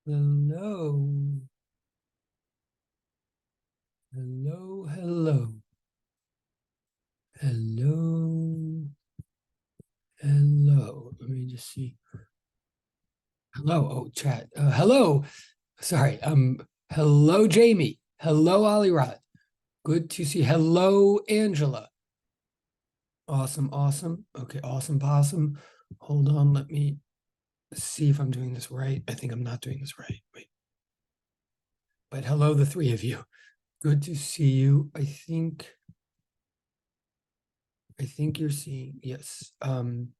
Hello. Hello, hello. Hello. Hello. Let me just see. Hello. Oh, chat. Hello. Sorry. Hello, Jamie. Hello, Ali Rod. Good to see. Hello, Angela. Awesome, awesome. Okay, awesome possum. Hold on. Let me see if I'm doing this right. I think I'm not doing this right. Wait. But hello, the three of you. Good to see you. I think you're seeing, yes. And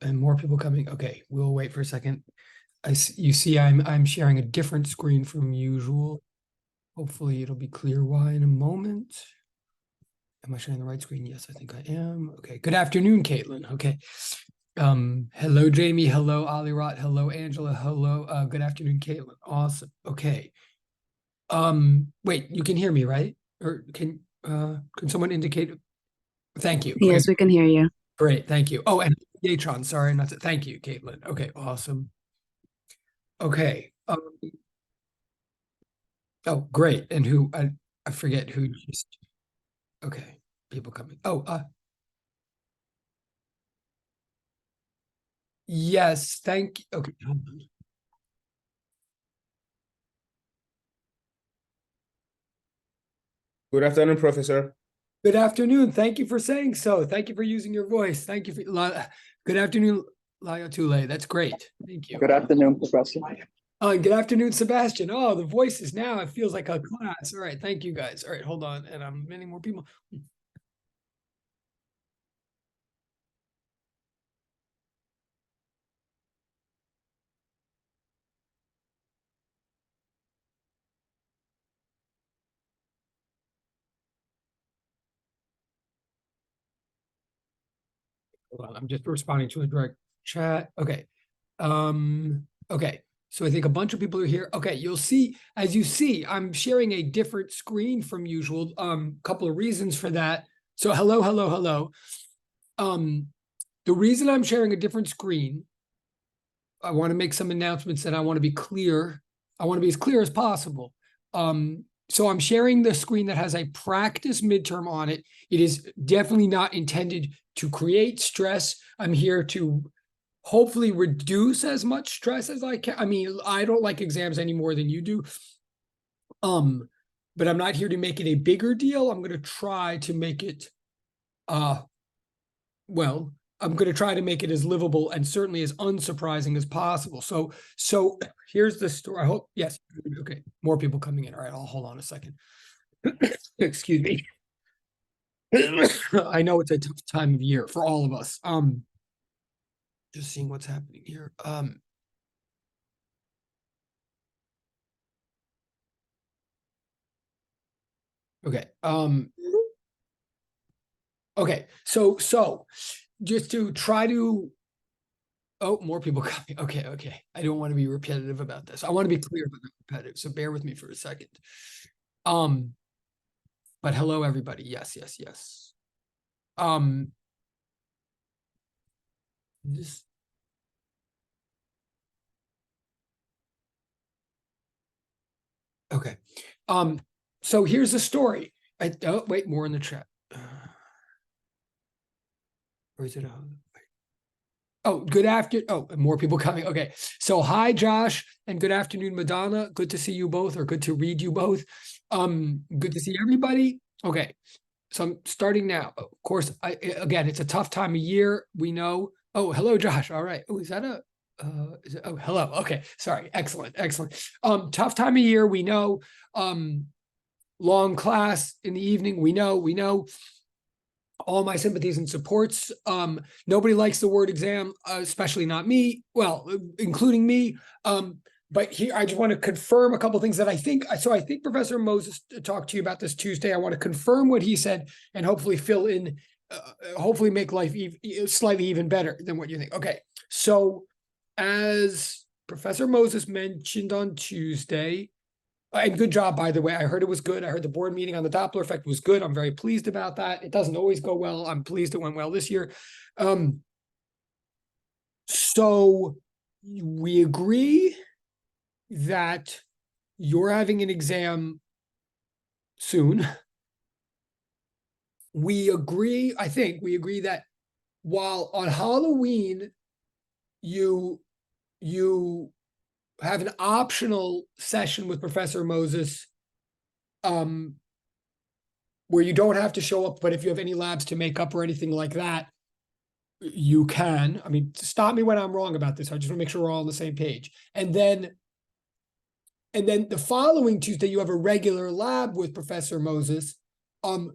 more people coming. Okay, we'll wait for a second. You see, I'm sharing a different screen from usual. Hopefully, it'll be clear why in a moment. Am I sharing the right screen? Yes, I think I am. Okay. Good afternoon, Caitlin. Okay. Hello, Jamie. Hello, Ali Rot. Hello, Angela. Hello. Good afternoon, Caitlin. Awesome. Okay. Wait, you can hear me, right? Or can someone indicate? Thank you. Okay. Yes, we can hear you. Great. Thank you. Oh, and Yatron, sorry, not to, thank you, Caitlin. Okay, awesome. Okay. Oh, great. And who I forget who just okay. People coming. Oh, yes, thank okay. Hold on. Good afternoon, Professor. Good afternoon. Thank you for saying so. Thank you for using your voice. Thank you for good afternoon, Laya Tule. That's great. Thank you. Good afternoon, Professor. And good afternoon, Sebastian. Oh, the voices now. It feels like a class. All right. Thank you guys. All right, hold on. And I'm many more people. Hold on, I'm just responding to a direct chat. Okay. Okay. So I think a bunch of people are here. Okay, you'll see, as you see, I'm sharing a different screen from usual. Couple of reasons for that. So hello, hello, hello. The reason I'm sharing a different screen, I want to make some announcements that I want to be clear. I want to be as clear as possible. So I'm sharing the screen that has a practice midterm on it. It is definitely not intended to create stress. I'm here to hopefully reduce as much stress as I can. I mean, I don't like exams any more than you do. But I'm not here to make it a bigger deal. I'm going to try to make it well, I'm going to try to make it as livable and certainly as unsurprising as possible. So here's the story. I hope, yes. Okay. More people coming in. All right. I'll hold on a second. Excuse me. I know it's a tough time of year for all of us. Just seeing what's happening here. Okay. Okay. So just to try to oh, more people coming. Okay, okay. I don't want to be repetitive about this. I want to be clear but not repetitive. So bear with me for a second. But hello everybody. Yes, yes, yes. This okay. So here's the story. Oh, wait, more in the chat. Or is it oh, good afternoon. Oh, more people coming. Okay. So hi, Josh, and good afternoon, Madonna. Good to see you both, or good to read you both. Good to see everybody. Okay. So I'm starting now. Of course, again, it's a tough time of year. We know. Oh, hello, Josh. All right. Oh, is that a oh, hello. Okay. Sorry. Excellent. Excellent. Tough time of year. We know. Long class in the evening. We know. All my sympathies and supports. Nobody likes the word exam, especially not me. Well, including me. But here, I just want to confirm a couple of things that I think. So I think Professor Moses talked to you about this Tuesday. I want to confirm what he said and hopefully fill in, hopefully make life slightly even better than what you think. Okay, so as Professor Moses mentioned on Tuesday, and good job, by the way. I heard it was good. I heard the board meeting on the Doppler effect was good. I'm very pleased about that. It doesn't always go well. I'm pleased it went well this year. So we agree that you're having an exam soon. I think we agree that while on Halloween, you have an optional session with Professor Moses, where you don't have to show up, but if you have any labs to make up or anything like that, you can. I mean, stop me when I'm wrong about this. I just want to make sure we're all on the same page. And then the following Tuesday, you have a regular lab with Professor Moses.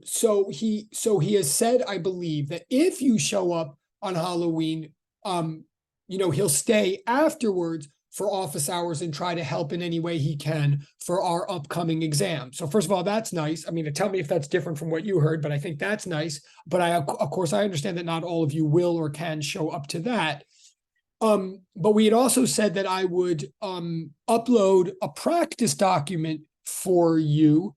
So he has said, I believe, that if you show up on Halloween, he'll stay afterwards for office hours and try to help in any way he can for our upcoming exam. So first of all, that's nice. I mean, tell me if that's different from what you heard, but I think that's nice. But of course, I understand that not all of you will or can show up to that. But we had also said that I would upload a practice document for you,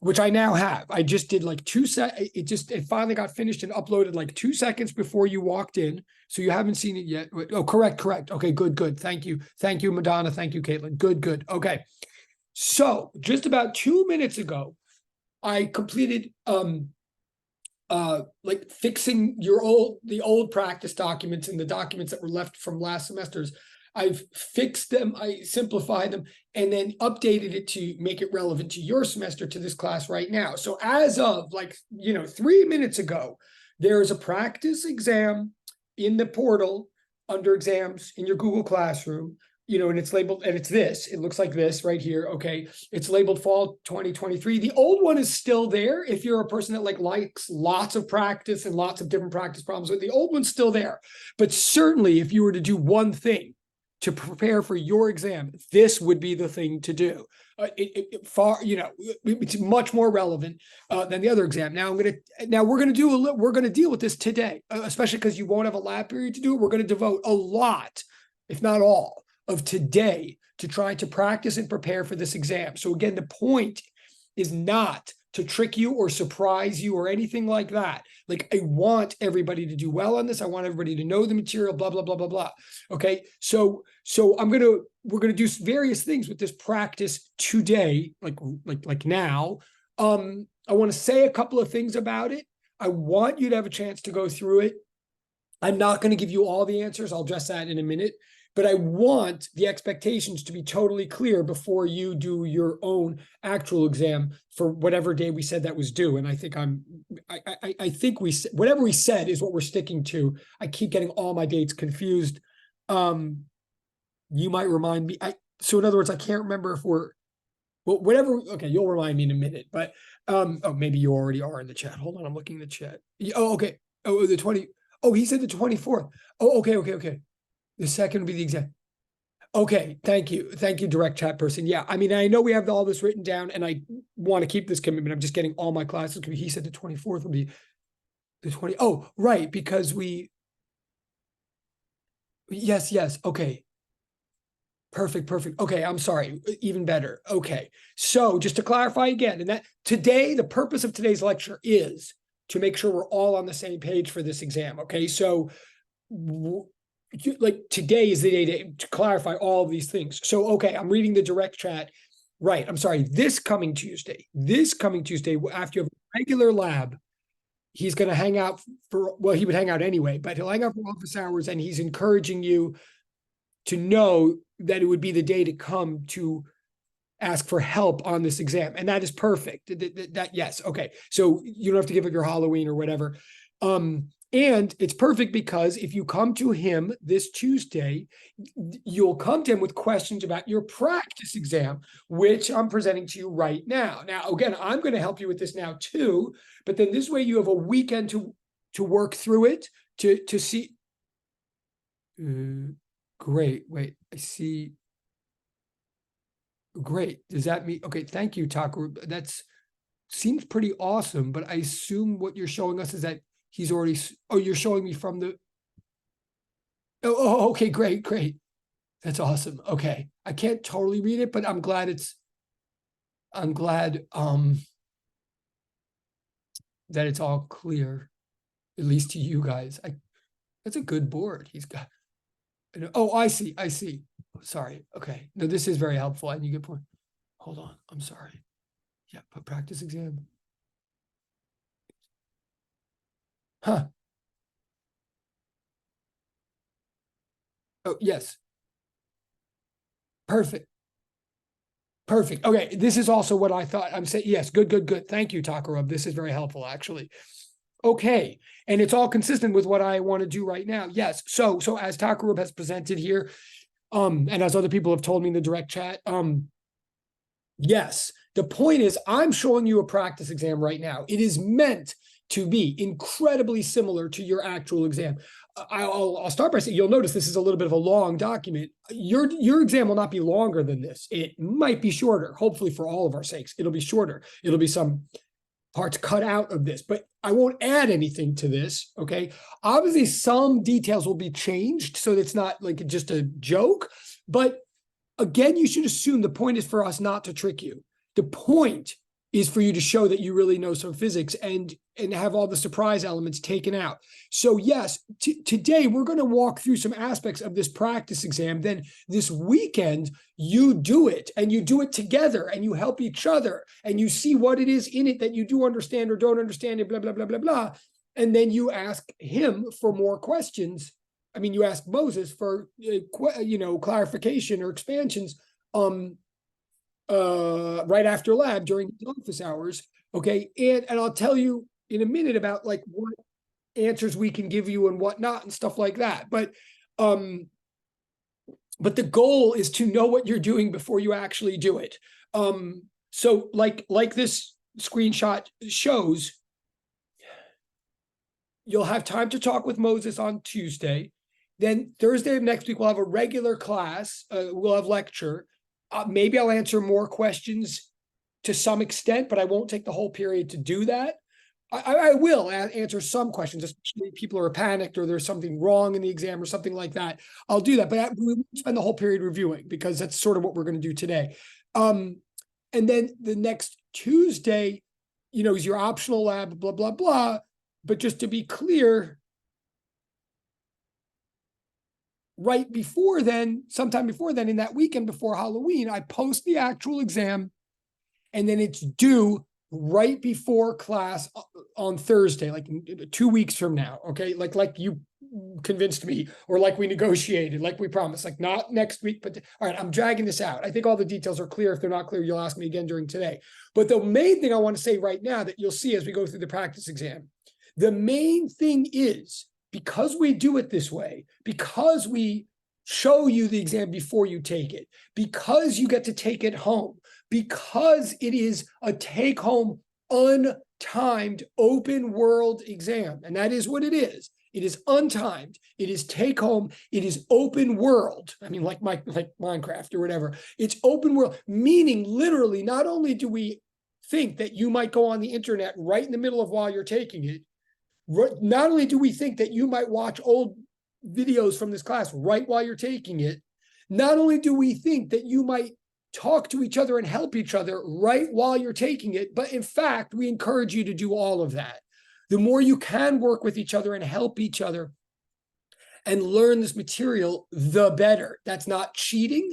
which I now have. I just did like it finally got finished and uploaded like 2 seconds before you walked in. So you haven't seen it yet. Oh, correct. Okay, good. Thank you, Madonna. Thank you, Caitlin. Good. Okay. So just about 2 minutes ago, I completed like fixing the old practice documents and the documents that were left from last semesters. I've fixed them, I simplified them, and then updated it to make it relevant to your semester, to this class right now. So as of 3 minutes ago, there is a practice exam in the portal under exams in your Google Classroom, and it's labeled, and it looks like this right here. Okay. It's labeled fall 2023. The old one is still there. If you're a person that likes lots of practice and lots of different practice problems, the old one's still there. But certainly if you were to do one thing to prepare for your exam, this would be the thing to do. It's much more relevant than the other exam. Now we're going to deal with this today, especially because you won't have a lab period to do it. We're going to devote a lot, if not all, of today to try to practice and prepare for this exam. So again, the point is not to trick you or surprise you or anything like that. I want everybody to do well on this. I want everybody to know the material, blah, blah, blah, blah, blah. Okay. So we're going to do various things with this practice today, like now. I want to say a couple of things about it. I want you to have a chance to go through it. I'm not going to give you all the answers. I'll address that in a minute. But I want the expectations to be totally clear before you do your own actual exam for whatever day we said that was due. And I think whatever we said is what we're sticking to. I keep getting all my dates confused. You might remind me. So in other words, I can't remember if whatever. Okay, you'll remind me in a minute. But maybe you already are in the chat. Hold on, I'm looking in the chat. Oh, okay. Oh, the 20. Oh, he said the 24th. Oh, okay. The second would be the exam. Okay, thank you, direct chat person. Yeah, I mean, I know we have all this written down, and I want to keep this commitment. I'm just getting all my classes. He said the 24th would be the 20. Oh, right, because yes. Okay, perfect. Okay, I'm sorry. Even better. Okay, so just to clarify again, and that today, the purpose of today's lecture is to make sure we're all on the same page for this exam. Okay, so today is the day to clarify all of these things. So, okay, I'm reading the direct chat. Right. I'm sorry. This coming Tuesday, after you have a regular lab, he's going to hang out he would hang out anyway, but he'll hang out for office hours, and he's encouraging you to know that it would be the day to come to ask for help on this exam. And that is perfect. Yes. Okay. So you don't have to give up your Halloween or whatever. And it's perfect because if you come to him this Tuesday, you'll come to him with questions about your practice exam, which I'm presenting to you right now. Now, again, I'm going to help you with this now too, but then this way you have a weekend to work through it, to see. Great. Wait, I see. Great. Does that mean, okay, thank you, Taku. Seems pretty awesome, but I assume what you're showing us is that he's already, you're showing me from the, okay, great. That's awesome. Okay. I can't totally read it, but I'm glad that it's all clear, at least to you guys. That's a good board. Oh, I see. I see. Sorry. Okay. No, this is very helpful. And you get point. Hold on. I'm sorry. Yeah, but practice exam. Huh. Oh, yes. Perfect. Perfect. Okay. This is also what I thought. I'm saying, yes, good, good, good. Thank you, Takarub. This is very helpful, actually. Okay. And it's all consistent with what I want to do right now. Yes. So as Takarub has presented here, and as other people have told me in the direct chat, yes, the point is I'm showing you a practice exam right now. It is meant to be incredibly similar to your actual exam. I'll start by saying, you'll notice this is a little bit of a long document. Your exam will not be longer than this. It might be shorter. Hopefully for all of our sakes, it'll be shorter. It'll be some parts cut out of this, but I won't add anything to this, okay? Obviously, some details will be changed, so it's not like just a joke, but again, you should assume the point is for us not to trick you. The point is for you to show that you really know some physics and have all the surprise elements taken out. So yes, today we're going to walk through some aspects of this practice exam. Then this weekend, you do it and you do it together and you help each other and you see what it is in it that you do understand or don't understand and blah, blah, blah, blah, blah. And then you ask him for more questions. I mean, you ask Moses for, clarification or expansions right after lab during office hours. Okay. And I'll tell you in a minute about like what answers we can give you and whatnot and stuff like that. But the goal is to know what you're doing before you actually do it. So like this screenshot shows, you'll have time to talk with Moses on Tuesday. Then Thursday of next week, we'll have a regular class. We'll have lecture. Maybe I'll answer more questions to some extent, but I won't take the whole period to do that. I will answer some questions, especially if people are panicked or there's something wrong in the exam or something like that. I'll do that, but we won't spend the whole period reviewing because that's sort of what we're going to do today. And then the next Tuesday, is your optional lab, blah, blah, blah. But just to be clear, right before then, sometime before then, in that weekend before Halloween, I post the actual exam, and then it's due right before class on Thursday, like 2 weeks from now. Okay, like you convinced me, or like we negotiated, like we promised, like not next week, but all right, I'm dragging this out. I think all the details are clear. If they're not clear, you'll ask me again during today. But the main thing I want to say right now that you'll see as we go through the practice exam, the main thing is, because we do it this way, because we show you the exam before you take it, because you get to take it home, because it is a take-home, untimed, open world exam, and that is what it is. It is untimed. It is take-home. It is open world. I mean, like Minecraft or whatever. It's open world, meaning literally, not only do we think that you might go on the internet right in the middle of while you're taking it, not only do we think that you might watch old videos from this class right while you're taking it, not only do we think that you might talk to each other and help each other right while you're taking it, but in fact, we encourage you to do all of that. The more you can work with each other and help each other and learn this material, the better. That's not cheating.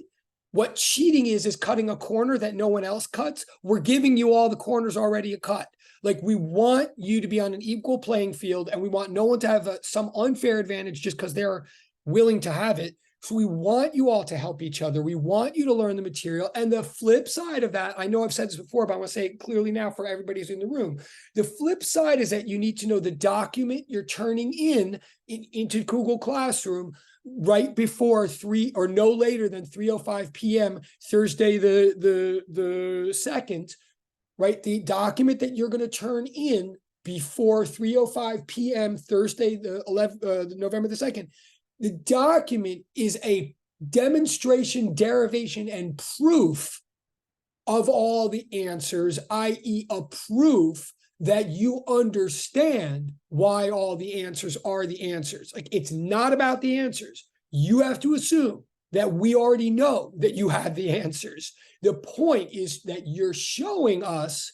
What cheating is cutting a corner that no one else cuts. We're giving you all the corners already cut. Like, we want you to be on an equal playing field, and we want no one to have some unfair advantage just because they're willing to have it. So we want you all to help each other. We want you to learn the material. And the flip side of that, I know I've said this before, but I want to say it clearly now for everybody who's in the room. The flip side is that you need to know the document you're turning into Google Classroom right before 3 or no later than 3:05 p.m. Thursday the 2nd, right? The document that you're going to turn in before 3:05 p.m. Thursday the 11th, November the 2nd. The document is a demonstration, derivation, and proof of all the answers, i.e. a proof that you understand why all the answers are the answers. Like, it's not about the answers. You have to assume that we already know that you have the answers. The point is that you're showing us,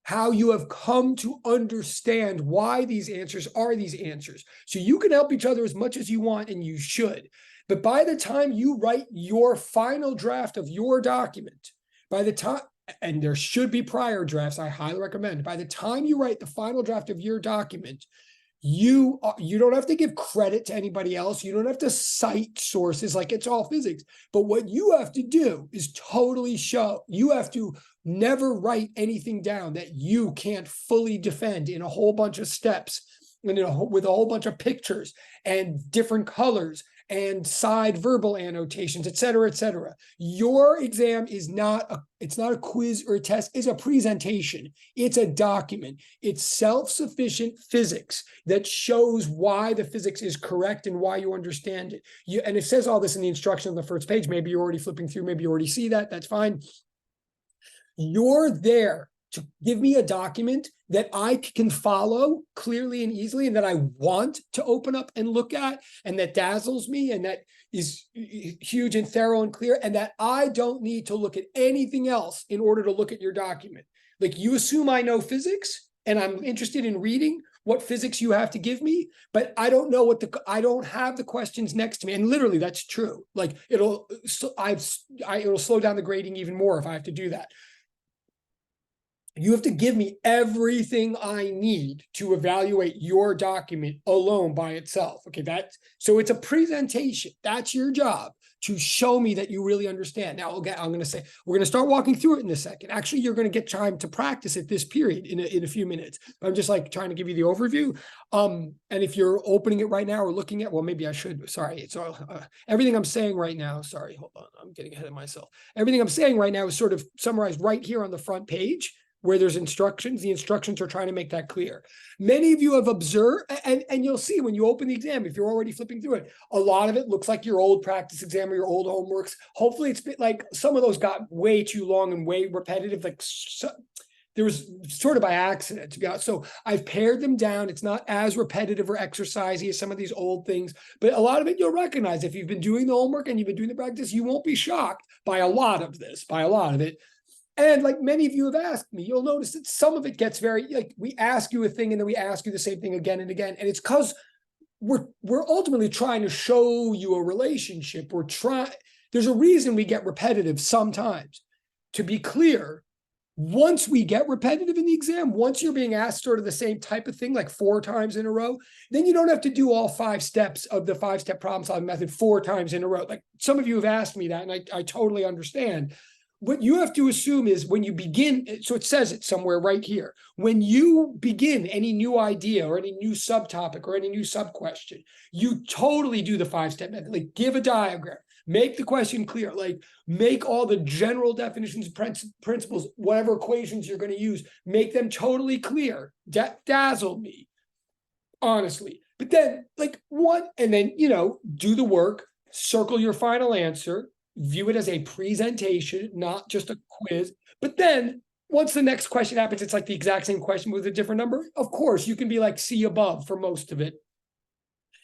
how you have come to understand why these answers are these answers. So you can help each other as much as you want, and you should. But by the time you write your final draft of your document, by the time, and there should be prior drafts, I highly recommend, by the time you write the final draft of your document, you don't have to give credit to anybody else. You don't have to cite sources like it's all physics. But what you have to do is totally show. You have to never write anything down that you can't fully defend in a whole bunch of steps and with a whole bunch of pictures and different colors and side verbal annotations, et cetera, et cetera. Your exam is it's not a quiz or a test, it's a presentation. It's a document. It's self-sufficient physics that shows why the physics is correct and why you understand it. And it says all this in the instruction on the first page. Maybe you're already flipping through, maybe you already see that, that's fine. You're there to give me a document that I can follow clearly and easily, and that I want to open up and look at, and that dazzles me, and that is huge and thorough and clear, and that I don't need to look at anything else in order to look at your document. Like, you assume I know physics, and I'm interested in reading what physics you have to give me, but I don't know I don't have the questions next to me. And literally, that's true. Like, it'll slow down the grading even more if I have to do that. You have to give me everything I need to evaluate your document alone by itself. Okay, so it's a presentation. That's your job, to show me that you really understand. Now, okay, I'm going to say, we're going to start walking through it in a second. Actually, you're going to get time to practice at this period in a few minutes. But I'm just like trying to give you the overview. And if you're opening it right now or looking at, well, maybe I should, sorry. It's everything I'm saying right now, sorry, hold on, I'm getting ahead of myself. Everything I'm saying right now is sort of summarized right here on the front page, where there's instructions. The instructions are trying to make that clear. Many of you have observed, and you'll see when you open the exam, if you're already flipping through it, a lot of it looks like your old practice exam or your old homeworks. Hopefully it's like some of those got way too long and way repetitive. Like, there was sort of by accident, to be honest. So I've pared them down. It's not as repetitive or exercisey as some of these old things, but a lot of it you'll recognize. If you've been doing the homework and you've been doing the practice, you won't be shocked by a lot of this, by a lot of it. And like many of you have asked me, you'll notice that some of it gets very, like, we ask you a thing and then we ask you the same thing again and again. And it's because we're ultimately trying to show you a relationship. There's a reason we get repetitive sometimes. To be clear, once we get repetitive in the exam, once you're being asked sort of the same type of thing, like 4 times in a row, then you don't have to do all 5 steps of the 5-step problem solving method 4 times in a row. Like, some of you have asked me that, and I totally understand. What you have to assume is when you begin, so it says it somewhere right here, when you begin any new idea or any new subtopic or any new sub-question, you totally do the 5-step method. Like, give a diagram, make the question clear, like make all the general definitions, principles, whatever equations you're going to use, make them totally clear. Dazzle me, honestly. But then, like, and then, do the work, circle your final answer, view it as a presentation, not just a quiz. But then once the next question happens, it's like the exact same question with a different number. Of course, you can be like C above for most of it.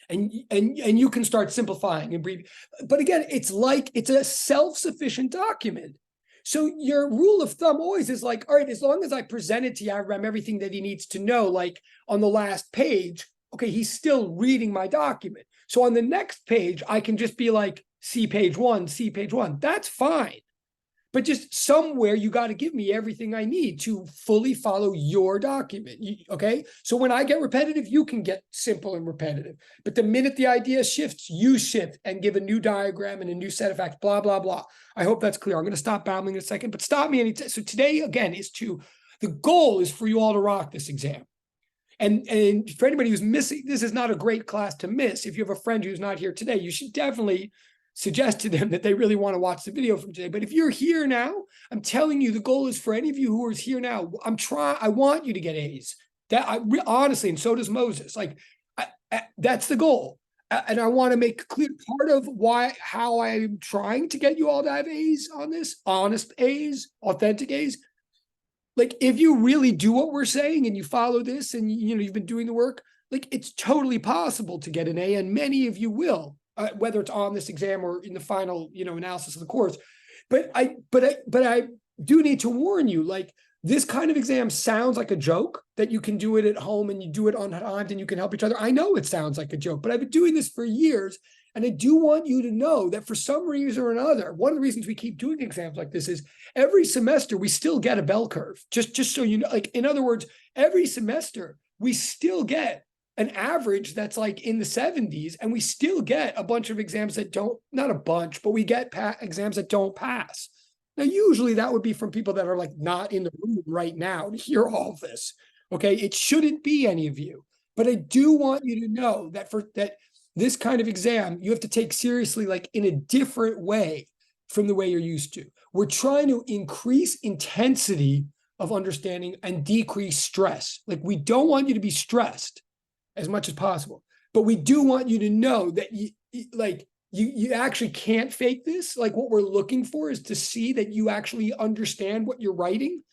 And you can start simplifying and breathing. But again, it's a self-sufficient document. So your rule of thumb always is like, all right, as long as I present it to Avram everything that he needs to know, like on the last page, okay, he's still reading my document. So on the next page, I can just be like, see page 1, see page 1. That's fine. But just somewhere you got to give me everything I need to fully follow your document. Okay? So when I get repetitive, you can get simple and repetitive. But the minute the idea shifts, you shift and give a new diagram and a new set of facts, blah, blah, blah. I hope that's clear. I'm going to stop babbling in a second, but stop me anytime. So today, again, the goal is for you all to rock this exam. And for anybody who's missing, this is not a great class to miss. If you have a friend who's not here today, you should definitely suggest to them that they really want to watch the video from today. But if you're here now, I'm telling you, the goal is for any of you who are here now, I want you to get A's. Honestly, and so does Moses. Like, that's the goal. And I want to make clear part of how I'm trying to get you all to have A's on this, honest A's, authentic A's. Like, if you really do what we're saying and you follow this and you've been doing the work, like, it's totally possible to get an A, and many of you will. Whether it's on this exam or in the final, analysis of the course. But I do need to warn you, like, this kind of exam sounds like a joke that you can do it at home and you do it on time and you can help each other. I know it sounds like a joke, but I've been doing this for years. And I do want you to know that for some reason or another, one of the reasons we keep doing exams like this is every semester we still get a bell curve. Just so you know, like, in other words, every semester we still get an average that's like in the 70s, and we still get a bunch of exams that don't, not a bunch, but we get exams that don't pass. Now, usually that would be from people that are like not in the room right now to hear all of this. Okay, it shouldn't be any of you, but I do want you to know that for that this kind of exam, you have to take seriously, like in a different way from the way you're used to. We're trying to increase intensity of understanding and decrease stress. Like, we don't want you to be stressed as much as possible, but we do want you to know that you actually can't fake this. Like, what we're looking for is to see that you actually understand what you're writing.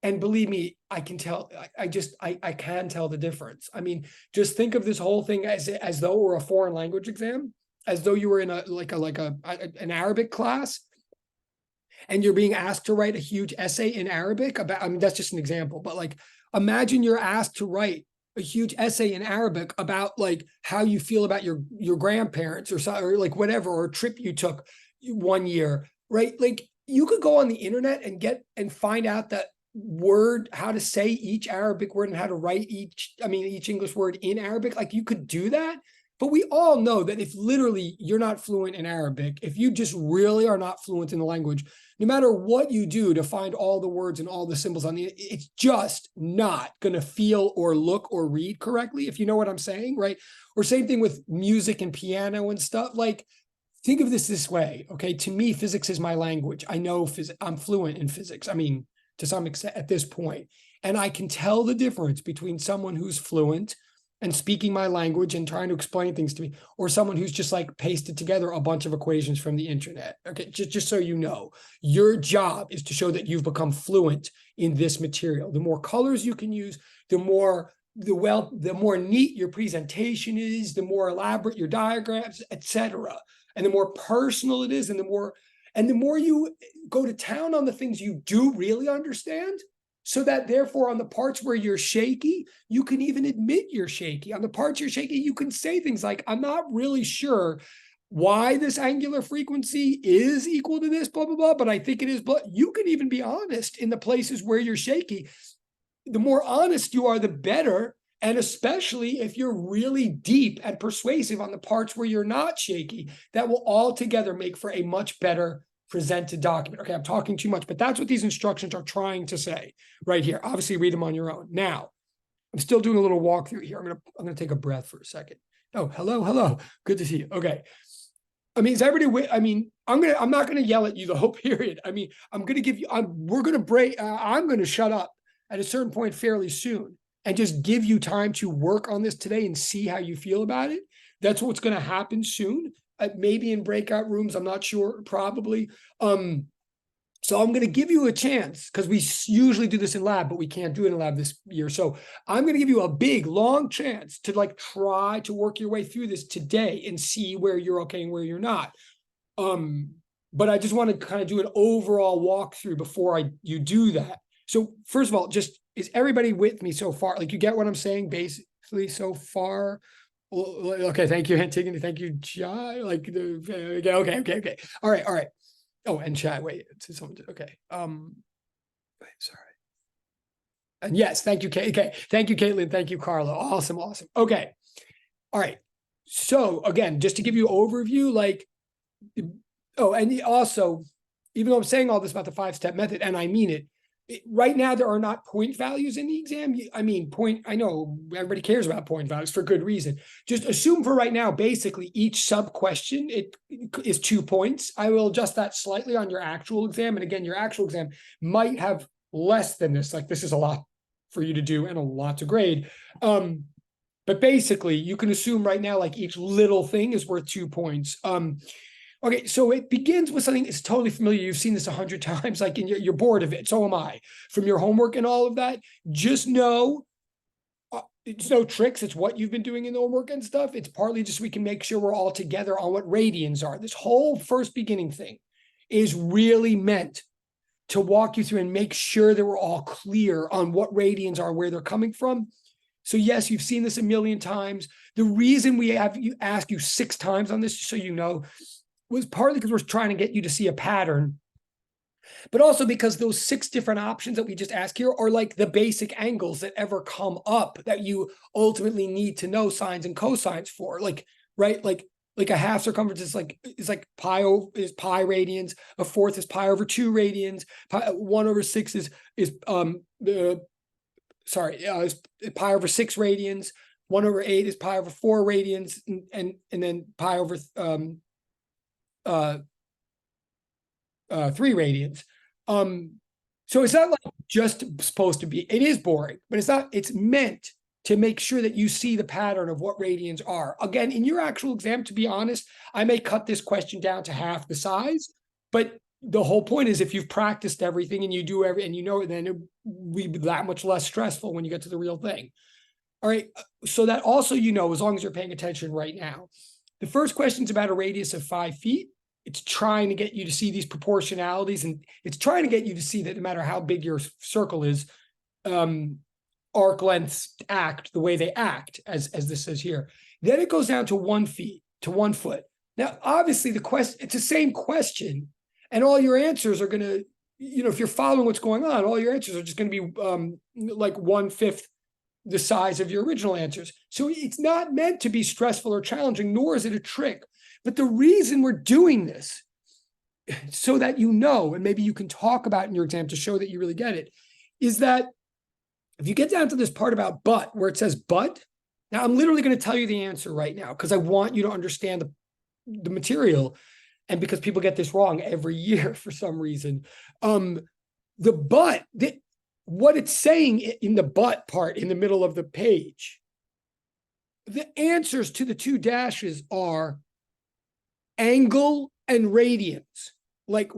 And believe me, I can tell, I can tell the difference. I mean, just think of this whole thing as though it were a foreign language exam, as though you were in an Arabic class and you're being asked to write a huge essay in Arabic about, I mean, that's just an example, but like, imagine you're asked to write a huge essay in Arabic about like how you feel about your grandparents or like whatever, or a trip you took one year, right? Like, you could go on the internet and find out that word, how to say each Arabic word and how to write each English word in Arabic. Like, you could do that, but we all know that if literally you're not fluent in Arabic, if you just really are not fluent in the language, no matter what you do to find all the words and all the symbols on the, it's just not going to feel or look or read correctly, if you know what I'm saying, right? Or same thing with music and piano and stuff. Like, think of this way, okay? To me, physics is my language. I know physics. I'm fluent in physics. I mean, to some extent at this point. And I can tell the difference between someone who's fluent and speaking my language and trying to explain things to me, or someone who's just like pasted together a bunch of equations from the internet. Okay, just so you know, your job is to show that you've become fluent in this material. The more colors you can use, the more neat your presentation is, the more elaborate your diagrams, etc. And the more personal it is, and the more you go to town on the things you do really understand, so that therefore on the parts where you're shaky, you can even admit you're shaky. On the parts you're shaky, you can say things like, I'm not really sure why this angular frequency is equal to this, blah, blah, blah, but I think it is. But you can even be honest in the places where you're shaky. The more honest you are, the better. And especially if you're really deep and persuasive on the parts where you're not shaky, that will altogether make for a much better presented document. Okay, I'm talking too much, but that's what these instructions are trying to say right here. Obviously, read them on your own. Now, I'm still doing a little walkthrough here. I'm gonna take a breath for a second. Oh, hello. Good to see you. Okay. I mean, is everybody? I mean, I'm not gonna yell at you the whole period. I mean, I'm gonna give you. I'm gonna shut up at a certain point fairly soon and just give you time to work on this today and see how you feel about it. That's what's going to happen soon. Maybe in breakout rooms, I'm not sure, probably. So I'm going to give you a chance, because we usually do this in lab, but we can't do it in lab this year. So I'm going to give you a big, long chance to like try to work your way through this today and see where you're okay and where you're not. But I just want to kind of do an overall walkthrough before you do that. So first of all, just, is everybody with me so far? Like, you get what I'm saying basically so far? Okay, thank you, Antigone. Thank you, Jai. Like, okay. All right. Oh, and Chad, wait, someone, okay. Wait, sorry. And yes, thank you, okay. Thank you, Caitlin. Thank you, Carla. Awesome. Okay. All right. So again, just to give you an overview, like, oh, and also, even though I'm saying all this about the 5-step method, and I mean it, right now there are not point values in the exam. I mean, I know everybody cares about point values for good reason. Just assume for right now, basically each sub question, it is 2 points. I will adjust that slightly on your actual exam. And again, your actual exam might have less than this. Like, this is a lot for you to do and a lot to grade. But basically you can assume right now, like, each little thing is worth 2 points. Okay, so it begins with something that's totally familiar. You've seen this 100 times, like, and you're bored of it. So am I. From your homework and all of that, just know it's no tricks. It's what you've been doing in the homework and stuff. It's partly just we can make sure we're all together on what radians are. This whole first beginning thing is really meant to walk you through and make sure that we're all clear on what radians are, where they're coming from. So yes, you've seen this a million times. The reason we have you ask you 6 times on this, so you know, was partly because we're trying to get you to see a pattern, but also because those 6 different options that we just asked here are like the basic angles that ever come up that you ultimately need to know sines and cosines for. Like, right? Like a half circumference is like pi radians, a fourth is pi over 2 radians, 1 over 6 is pi over 6 radians, 1 over 8 is pi over 4 radians, and then pi over 3 radians. So it's not like just supposed to be, it is boring, but it's not, it's meant to make sure that you see the pattern of what radians are. Again, in your actual exam, to be honest, I may cut this question down to half the size, but the whole point is if you've practiced everything and you do and you know it, then it will be that much less stressful when you get to the real thing. All right, so that also, you know, as long as you're paying attention right now. The first question is about a radius of 5 feet. It's trying to get you to see these proportionalities, and it's trying to get you to see that no matter how big your circle is, arc lengths act the way they act, as this says here. Then it goes down to 1 foot. Now, obviously, the question, it's the same question, and all your answers are going to, you know, if you're following what's going on, all your answers are just going to be like 1/5 the size of your original answers. So it's not meant to be stressful or challenging, nor is it a trick. But the reason we're doing this, so that you know, and maybe you can talk about in your exam to show that you really get it, is that if you get down to this part about but, where it says but, now I'm literally going to tell you the answer right now because I want you to understand the material, and because people get this wrong every year for some reason. What it's saying in the but part in the middle of the page, the answers to the 2 dashes are angle and radians. Like,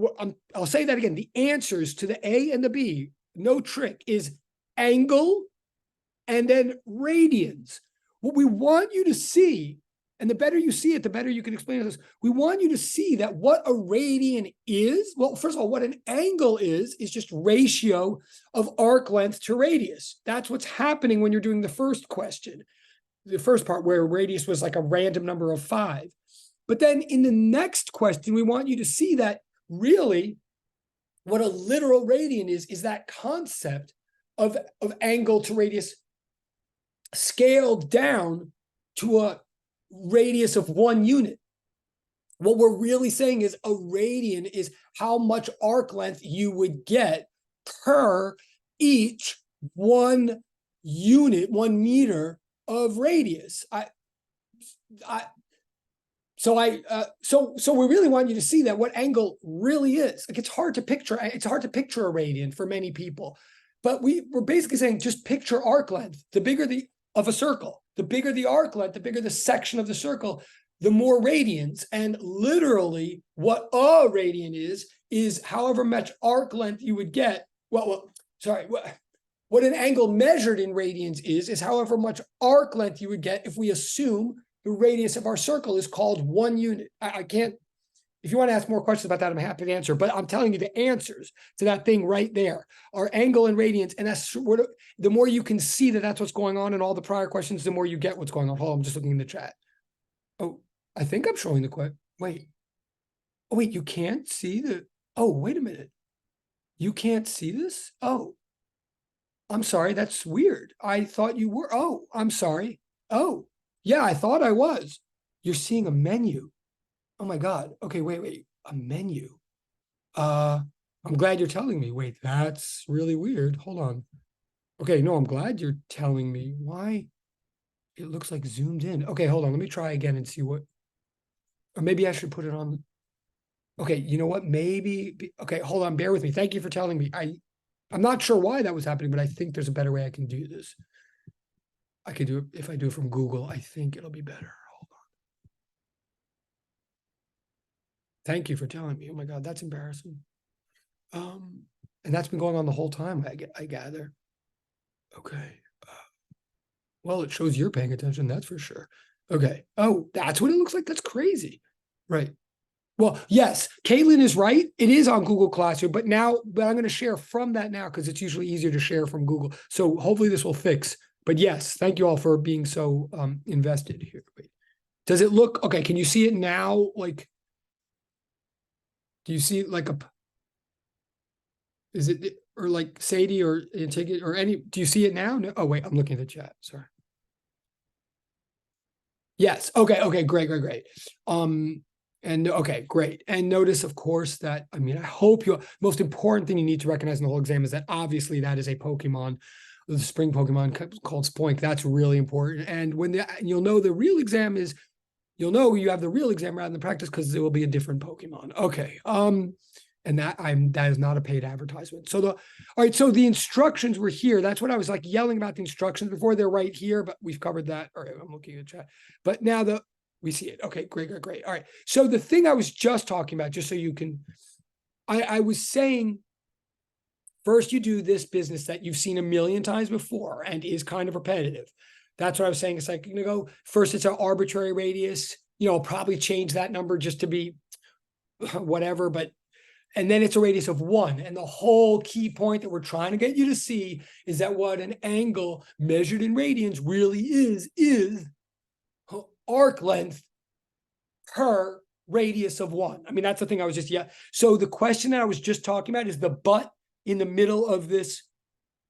I'll say that again. The answers to the A and the B, no trick, is angle and then radians. What we want you to see, and the better you see it, the better you can explain this. We want you to see that what a radian is. Well, first of all, what an angle is just ratio of arc length to radius. That's what's happening when you're doing the first question, the first part where radius was like a random number of 5. But then in the next question, we want you to see that really what a literal radian is that concept of angle to radius scaled down to a radius of 1 unit. What we're really saying is a radian is how much arc length you would get per each 1 unit, 1 meter of radius. So we really want you to see that what angle really is. Like, it's hard to picture a radian for many people, but we're basically saying just picture arc length. The bigger of a circle, the bigger the arc length, the bigger the section of the circle, the more radians. And literally what a radian is however much arc length you would get. What an angle measured in radians is however much arc length you would get if we assume the radius of our circle is called 1 unit. I can't, if you want to ask more questions about that, I'm happy to answer, but I'm telling you the answers to that thing right there are angle and radians. And that's what, the more you can see that that's what's going on in all the prior questions, the more you get what's going on. Hold on, I'm just looking in the chat. Oh, I think I'm showing the question. Wait. Oh, wait, you can't see the, oh, wait a minute. You can't see this? Oh, I'm sorry. That's weird. I thought you were. Oh, I'm sorry. Oh, yeah, I thought I was. You're seeing a menu. Oh my God. Okay, wait. A menu. I'm glad you're telling me. Wait, that's really weird. Hold on. Okay, no, I'm glad you're telling me. Why? It looks like zoomed in. Okay, hold on. Let me try again and see what, or maybe I should put it on. Okay, you know what? Maybe, okay, hold on. Bear with me. Thank you for telling me. I'm not sure why that was happening, but I think there's a better way I can do this. I could do it if I do it from Google. I think it'll be better. Hold on. Thank you for telling me. Oh my God, that's embarrassing. And that's been going on the whole time, I gather. Okay. Well, it shows you're paying attention, that's for sure. Okay. Oh, that's what it looks like. That's crazy. Right. Well, yes, Caitlin is right. It is on Google Classroom, but I'm going to share from that now because it's usually easier to share from Google. So hopefully this will fix. But yes, thank you all for being so invested here. Wait. Does it look okay? Can you see it now? Like, do you see like is it or like Sadie or Antigua or any? Do you see it now? No. Oh wait, I'm looking at the chat. Sorry. Yes. Okay. Okay. Great. Great. Great. And okay, great. And notice, of course, that I mean, I hope most important thing you need to recognize in the whole exam is that obviously that is a Pokemon, the spring Pokemon called Spoink. That's really important. And you'll know the real exam is, you'll know you have the real exam rather than the practice because it will be a different Pokemon. Okay. And that is not a paid advertisement. So all right, so the instructions were here. That's what I was like yelling about the instructions before. They're right here, but we've covered that. All right, I'm looking at the chat. But now we see it. Okay, great, great, great. All right. So the thing I was just talking about, just so you can, I was saying, first you do this business that you've seen a million times before and is kind of repetitive. That's what I was saying. It's like, first it's an arbitrary radius, I'll probably change that number just to be whatever, and then it's a radius of 1. And the whole key point that we're trying to get you to see is that what an angle measured in radians really is arc length per radius of 1. I mean, that's the thing I was So the question that I was just talking about is the but in the middle of this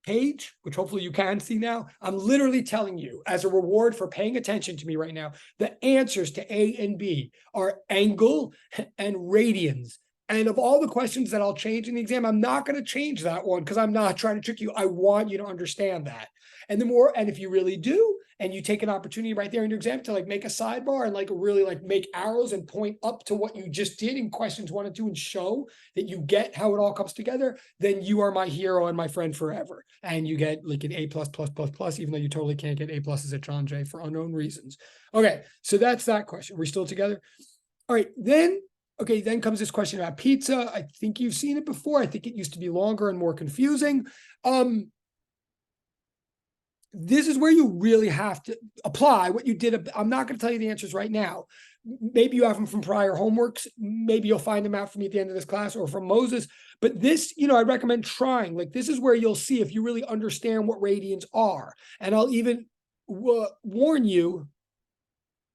page, which hopefully you can see now. I'm literally telling you, as a reward for paying attention to me right now, the answers to A and B are angle and radians. And of all the questions that I'll change in the exam, I'm not going to change that one because I'm not trying to trick you. I want you to understand that. And if you really do, and you take an opportunity right there in your exam to like make a sidebar and like really like make arrows and point up to what you just did in questions 1 and 2 and show that you get how it all comes together, then you are my hero and my friend forever. And you get like an A++++, even though you totally can't get A+ at John Jay for unknown reasons. Okay, so that's that question. We're still together? All right, then comes this question about pizza. I think you've seen it before. I think it used to be longer and more confusing. This is where you really have to apply what you did. I'm not going to tell you the answers right now. Maybe you have them from prior homeworks. Maybe you'll find them out from me at the end of this class or from Moses. But this, I recommend trying. Like, this is where you'll see if you really understand what radians are. And I'll even warn you,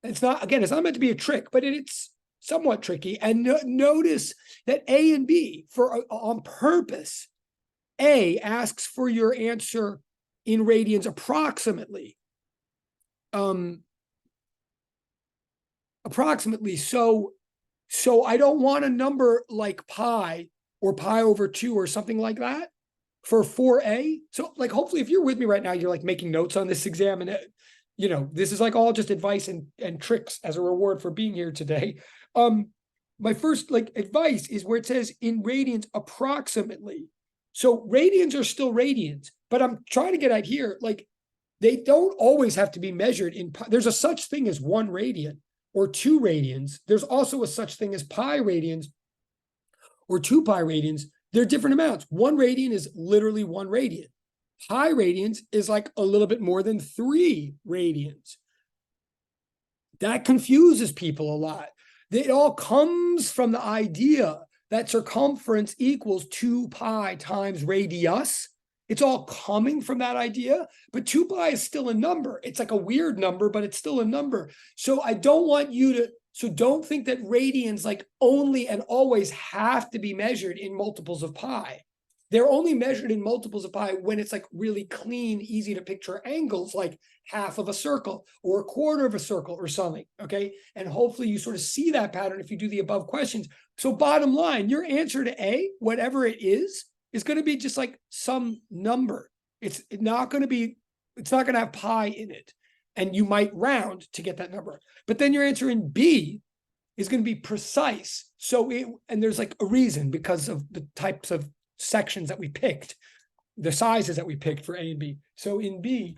it's not meant to be a trick, but it's somewhat tricky. And notice that A and B, on purpose, A asks for your answer in radians approximately. So I don't want a number like pi or pi over 2 or something like that for 4A. So like, hopefully if you're with me right now, you're like making notes on this exam, and this is like all just advice and tricks as a reward for being here today. My first like advice is where it says in radians approximately. So radians are still radians, but I'm trying to get at here, like, they don't always have to be measured in pi. There's a such thing as 1 radian or 2 radians. There's also a such thing as pi radians or 2 pi radians. They're different amounts. 1 radian is literally 1 radian. Pi radians is like a little bit more than 3 radians. That confuses people a lot. It all comes from the idea that circumference equals 2 pi times radius. It's all coming from that idea, but 2 pi is still a number. It's like a weird number, but it's still a number. So I don't want you to, so don't think that radians like only and always have to be measured in multiples of pi. They're only measured in multiples of pi when it's like really clean, easy to picture angles, like half of a circle or a quarter of a circle or something, okay? And hopefully you sort of see that pattern if you do the above questions. So bottom line, your answer to A, whatever it is going to be just like some number. It's not going to have pi in it. And you might round to get that number. But then your answer in B is going to be precise. And there's like a reason because of the types of sections that we picked, the sizes that we picked for A and B. So in B,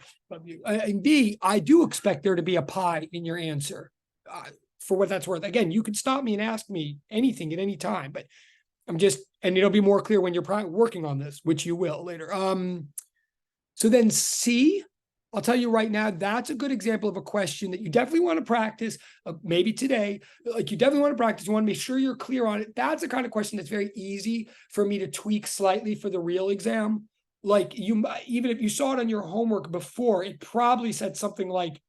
I do expect there to be a pi in your answer, for what that's worth. Again, you can stop me and ask me anything at any time, but and it'll be more clear when you're working on this, which you will later. So then C, I'll tell you right now, that's a good example of a question that you definitely want to practice, maybe today. Like you definitely want to practice. You want to make sure you're clear on it. That's the kind of question that's very easy for me to tweak slightly for the real exam. Like you, even if you saw it on your homework before, it probably said something like,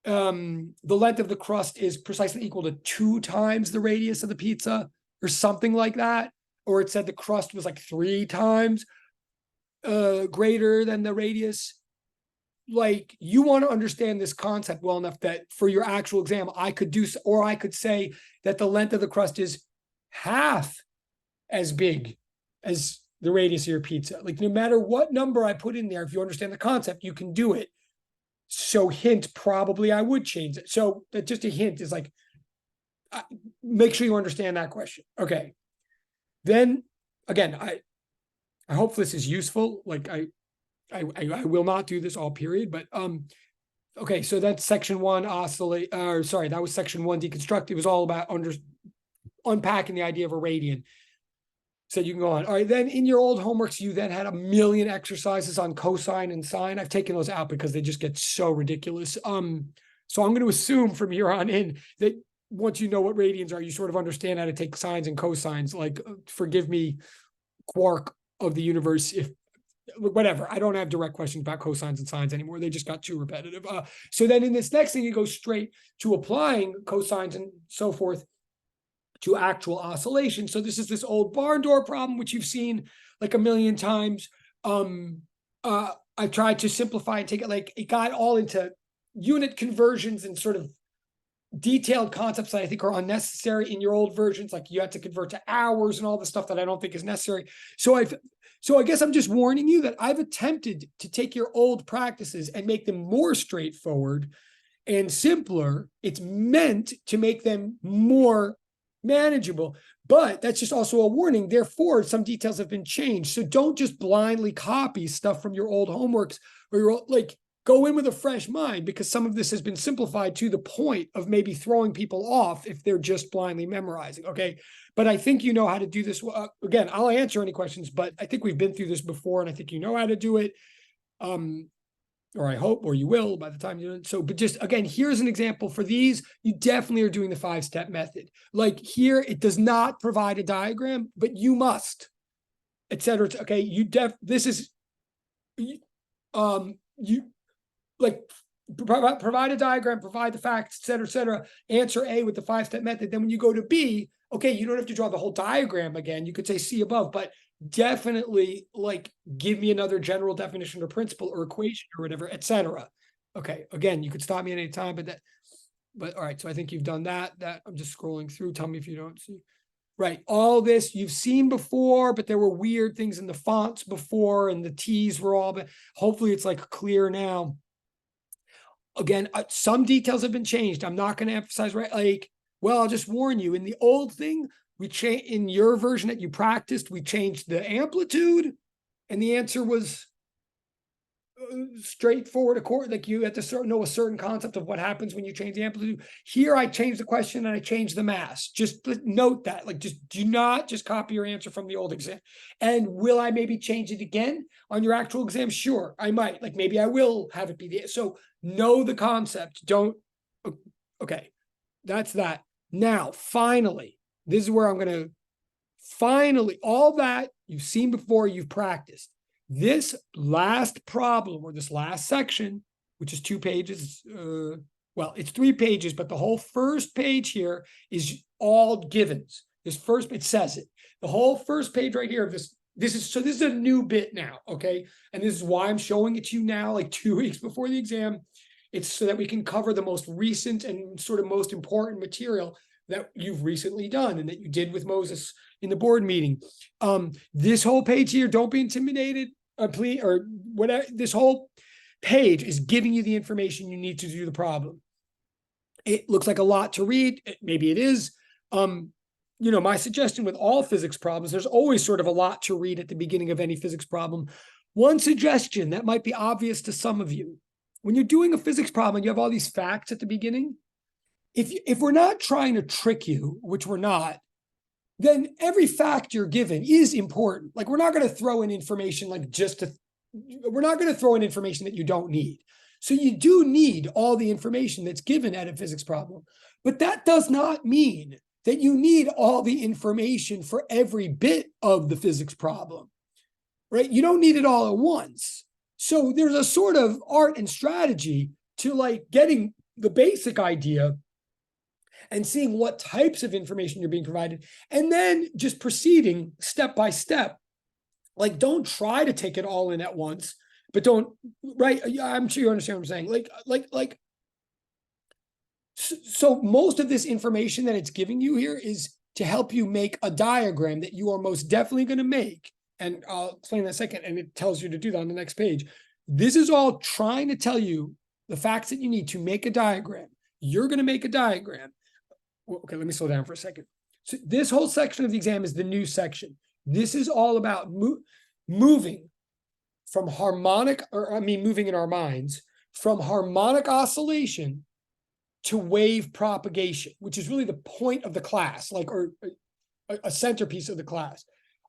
the length of the crust is precisely equal to 2 times the radius of the pizza or something like that. Or it said the crust was like 3 times greater than the radius. Like you want to understand this concept well enough that for your actual exam, I could do, or I could say that the length of the crust is half as big as the radius of your pizza. Like no matter what number I put in there, if you understand the concept, you can do it. So hint, probably I would change it. So that just a hint is like, make sure you understand that question. Okay. Then again, I hope this is useful. Like I will not do this all period, but okay, so that's section 1 oscillate, or sorry, that was section 1 deconstruct. It was all about unpacking the idea of a radian. So you can go on. All right, then in your old homeworks, you then had a million exercises on cosine and sine. I've taken those out because they just get so ridiculous. So I'm going to assume from here on in that once you know what radians are, you sort of understand how to take sines and cosines. Like, forgive me, quark of the universe, if whatever. I don't have direct questions about cosines and sines anymore. They just got too repetitive. So then in this next thing, you go straight to applying cosines and so forth to actual oscillation. So this is this old barn door problem, which you've seen like a million times. I tried to simplify and take it, like it got all into unit conversions and sort of detailed concepts that I think are unnecessary in your old versions. Like you had to convert to hours and all the stuff that I don't think is necessary. So I guess I'm just warning you that I've attempted to take your old practices and make them more straightforward and simpler. It's meant to make them more manageable, but that's just also a warning. Therefore, some details have been changed. So don't just blindly copy stuff from your old homeworks or your old, like go in with a fresh mind, because some of this has been simplified to the point of maybe throwing people off if they're just blindly memorizing. Okay. But I think you know how to do this. Again, I'll answer any questions, but I think we've been through this before and I think you know how to do it. Or I hope, or you will by the time you do it. So, but just again, here's an example for these. You definitely are doing the 5-step method. Like here, it does not provide a diagram, but you must, et cetera. Okay. This is, you like provide a diagram, provide the facts, et cetera, answer A with the 5-step method. Then when you go to B, okay, you don't have to draw the whole diagram again. You could say C above, but definitely like give me another general definition or principle or equation or whatever, et cetera. Okay, again, you could stop me at any time, but all right, so I think you've done that. I'm just scrolling through. Tell me if you don't see. Right, all this you've seen before, but there were weird things in the fonts before and the T's were all, but hopefully it's like clear now. Again, some details have been changed. I'm not going to emphasize, right? Like, well, I'll just warn you, in the old thing, we changed in your version that you practiced, we changed the amplitude, and the answer was straightforward. Like you had to know a certain concept of what happens when you change the amplitude. Here, I changed the question and I changed the mass. Just note that, like, just do not just copy your answer from the old exam. And will I maybe change it again on your actual exam? Sure, I might. Like maybe I will have it be the, so know the concept. Don't, okay, that's that. Now, finally, this is where I'm going to, finally, all that you've seen before, you've practiced. This last problem or this last section, which is 2 pages, well, it's 3 pages, but the whole first page here is all givens. This first, it says it. The whole first page right here of this is a new bit now, okay? And this is why I'm showing it to you now, like 2 weeks before the exam. It's so that we can cover the most recent and sort of most important material that you've recently done and that you did with Moses in the board meeting. This whole page here, don't be intimidated, please, or whatever. This whole page is giving you the information you need to do the problem. It looks like a lot to read. Maybe it is. You know, my suggestion with all physics problems, there's always sort of a lot to read at the beginning of any physics problem. One suggestion that might be obvious to some of you, when you're doing a physics problem, you have all these facts at the beginning. If we're not trying to trick you, which we're not, then every fact you're given is important. Like we're not going to throw in information like we're not going to throw in information that you don't need. So you do need all the information that's given at a physics problem, but that does not mean that you need all the information for every bit of the physics problem, right? You don't need it all at once. So there's a sort of art and strategy to like getting the basic idea and seeing what types of information you're being provided, and then just proceeding step by step. Like, don't try to take it all in at once, but don't, right? I'm sure you understand what I'm saying. So most of this information that it's giving you here is to help you make a diagram that you are most definitely going to make. And I'll explain that in a second. And it tells you to do that on the next page. This is all trying to tell you the facts that you need to make a diagram. You're going to make a diagram. Okay, let me slow down for a second. So this whole section of the exam is the new section. This is all about moving from moving in our minds from harmonic oscillation to wave propagation, which is really the point of the class, or a centerpiece of the class.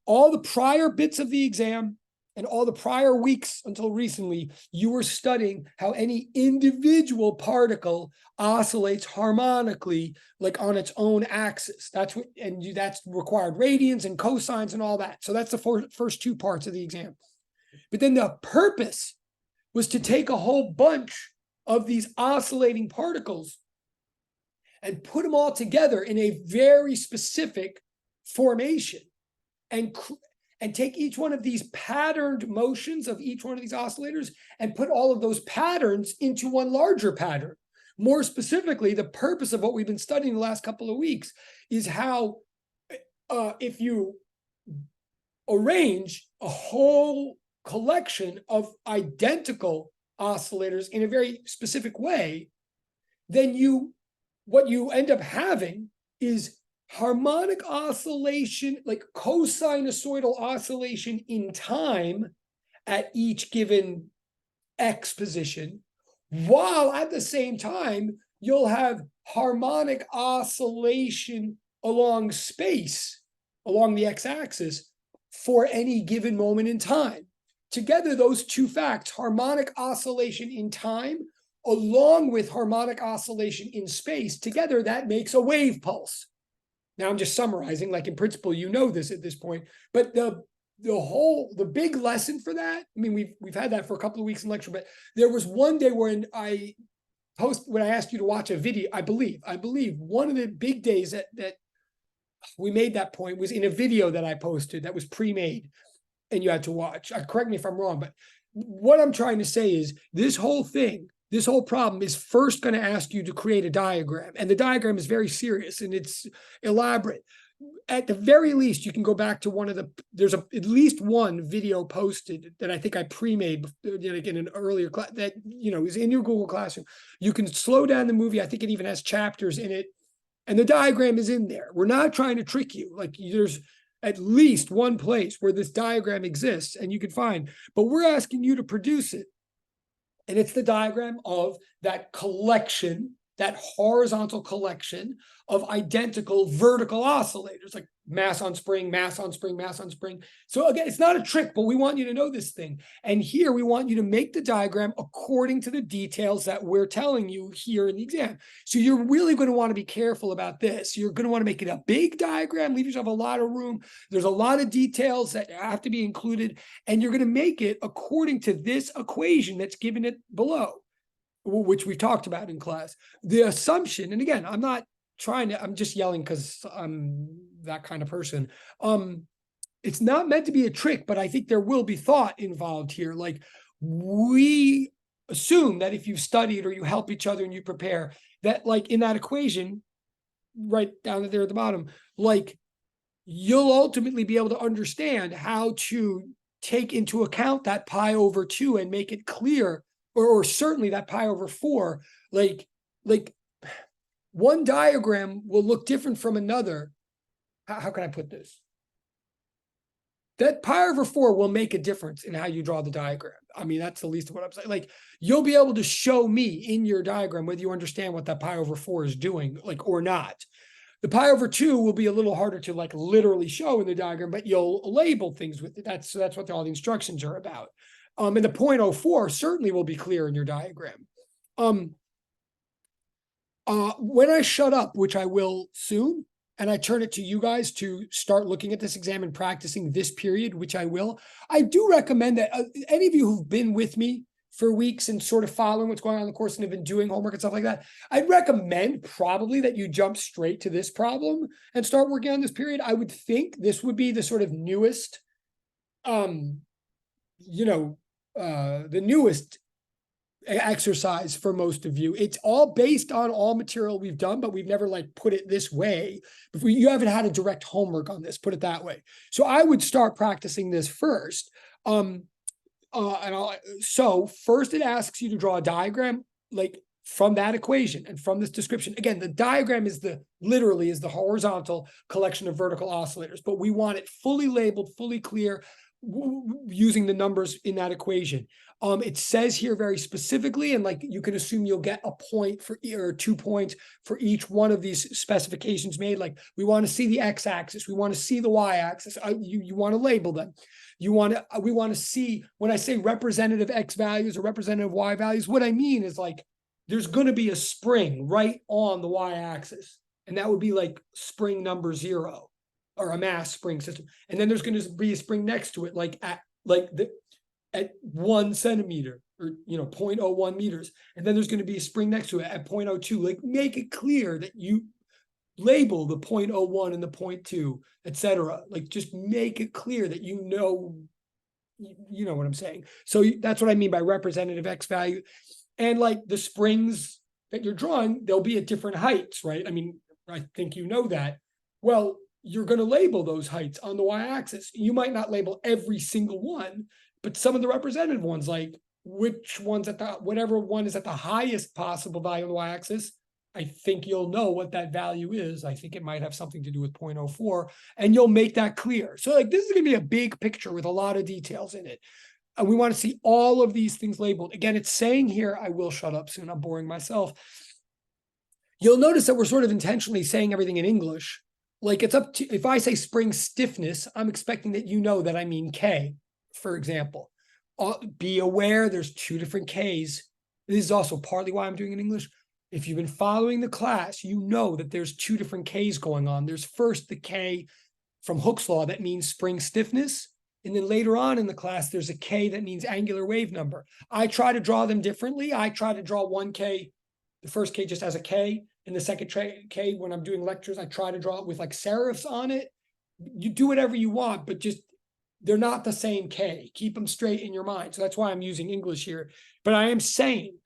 All the prior bits of the exam and all the prior weeks until recently, you were studying how any individual particle oscillates harmonically, like on its own axis. That's required radians and cosines and all that. So that's the first two parts of the exam. But then the purpose was to take a whole bunch of these oscillating particles and put them all together in a very specific formation, and take each one of these patterned motions of each one of these oscillators and put all of those patterns into one larger pattern. More specifically, the purpose of what we've been studying the last couple of weeks is how if you arrange a whole collection of identical oscillators in a very specific way, then what you end up having is harmonic oscillation, like cosinusoidal oscillation in time at each given x position, while at the same time you'll have harmonic oscillation along space, along the x-axis, for any given moment in time. Together, those two facts, harmonic oscillation in time along with harmonic oscillation in space, together that makes a wave pulse. Now I'm just summarizing, like in principle, you know this at this point, but the big lesson for that, I mean, we've had that for a couple of weeks in lecture, but there was one day when I asked you to watch a video, I believe one of the big days that we made that point was in a video that I posted that was pre-made and you had to watch. Correct me if I'm wrong, but what I'm trying to say is this whole problem is first going to ask you to create a diagram, and the diagram is very serious and it's elaborate. At the very least, you can go back to there's at least one video posted that I think I pre-made in an earlier class that, is in your Google Classroom. You can slow down the movie. I think it even has chapters in it, and the diagram is in there. We're not trying to trick you. Like, there's at least one place where this diagram exists and you can find, but we're asking you to produce it. And it's the diagram of that collection, that horizontal collection of identical vertical oscillators, like mass on spring, mass on spring, mass on spring. So again, it's not a trick, but we want you to know this thing. And here we want you to make the diagram according to the details that we're telling you here in the exam. So you're really going to want to be careful about this. You're going to want to make it a big diagram, leave yourself a lot of room. There's a lot of details that have to be included, and you're going to make it according to this equation that's given it below, which we've talked about in class. The assumption, and again, I'm just yelling because I'm that kind of person. It's not meant to be a trick, but I think there will be thought involved here. Like, we assume that if you've studied or you help each other and you prepare, that like in that equation, right down there at the bottom, like you'll ultimately be able to understand how to take into account that pi over 2 and make it clear, or certainly that pi over 4, like one diagram will look different from another. How can I put this? That pi over 4 will make a difference in how you draw the diagram. I mean, that's the least of what I'm saying. Like, you'll be able to show me in your diagram whether you understand what that pi over 4 is doing, like, or not. The pi over 2 will be a little harder to like literally show in the diagram, but you'll label things with it. That's what all the instructions are about. And the 0.04 certainly will be clear in your diagram. When I shut up, which I will soon, and I turn it to you guys to start looking at this exam and practicing this period, which I will, I do recommend that any of you who've been with me for weeks and sort of following what's going on in the course and have been doing homework and stuff like that, I'd recommend probably that you jump straight to this problem and start working on this period. I would think this would be the sort of newest, the newest exercise for most of you. It's all based on all material we've done, but we've never like put it this way. You haven't had a direct homework on this, put it that way. So I would start practicing this first. So first it asks you to draw a diagram like from that equation and from this description. Again, the diagram is literally the horizontal collection of vertical oscillators, but we want it fully labeled, fully clear, using the numbers in that equation. It says here very specifically, and like you can assume you'll get a point for or 2 points for each one of these specifications made. Like we want to see the x-axis, we want to see the y-axis. You want to label them. We want to see, when I say representative x values or representative y values, what I mean is like there's going to be a spring right on the y-axis, and that would be like spring number 0. Or a mass spring system, and then there's going to be a spring next to it, like at 1 centimeter or 0.01 meters, and then there's going to be a spring next to it at 0.02. Like make it clear that you label the 0.01 and the 0.2, etc. Like just make it clear that you know what I'm saying. So that's what I mean by representative x value, and like the springs that you're drawing, they'll be at different heights, right? I mean, I think you know that. Well, you're going to label those heights on the y-axis. You might not label every single one, but some of the representative ones, like which one's whatever one is at the highest possible value on the y-axis, I think you'll know what that value is. I think it might have something to do with 0.04, and you'll make that clear. So like this is going to be a big picture with a lot of details in it. And we want to see all of these things labeled. Again, it's saying here, I will shut up soon, I'm boring myself. You'll notice that we're sort of intentionally saying everything in English. Like it's up to, if I say spring stiffness, I'm expecting that you know that I mean K, for example. Be aware there's 2 different Ks. This is also partly why I'm doing it in English. If you've been following the class, you know that there's 2 different Ks going on. There's first the K from Hooke's law that means spring stiffness. And then later on in the class, there's a K that means angular wave number. I try to draw them differently. I try to draw one K. The first K just has a K. And the second K, when I'm doing lectures, I try to draw it with like serifs on it. You do whatever you want, but just they're not the same K. Keep them straight in your mind. So that's why I'm using English here. But I am saying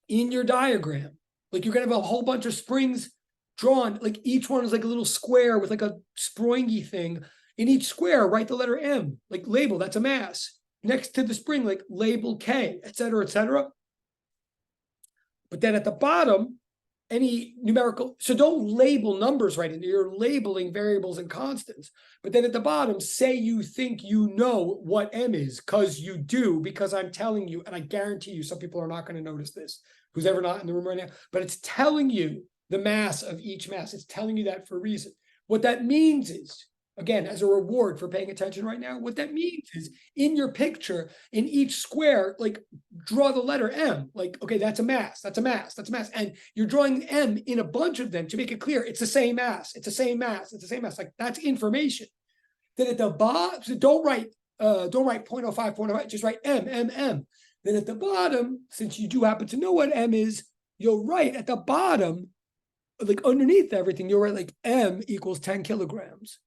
in your diagram, like you're going to have a whole bunch of springs drawn. Like each one is like a little square with like a springy thing. In each square, write the letter M, like label, that's a mass. Next to the spring, like label K, et cetera, et cetera. But then at the bottom, any numerical, so don't label numbers right in there. You're labeling variables and constants. But then at the bottom, say you think you know what M is, because you do, because I'm telling you, and I guarantee you some people are not going to notice this, who's ever not in the room right now, but it's telling you the mass of each mass. It's telling you that for a reason. What that means is, again, as a reward for paying attention right now, what that means is in your picture, in each square, like draw the letter M, like, okay, that's a mass, that's a mass, that's a mass. And you're drawing M in a bunch of them to make it clear it's the same mass, it's the same mass, it's the same mass. Like that's information. Then at the bottom, so don't write 0.05, 0.05, just write M, M, M. Then at the bottom, since you do happen to know what M is, you'll write at the bottom, like underneath everything, you'll write like M equals 10 kilograms.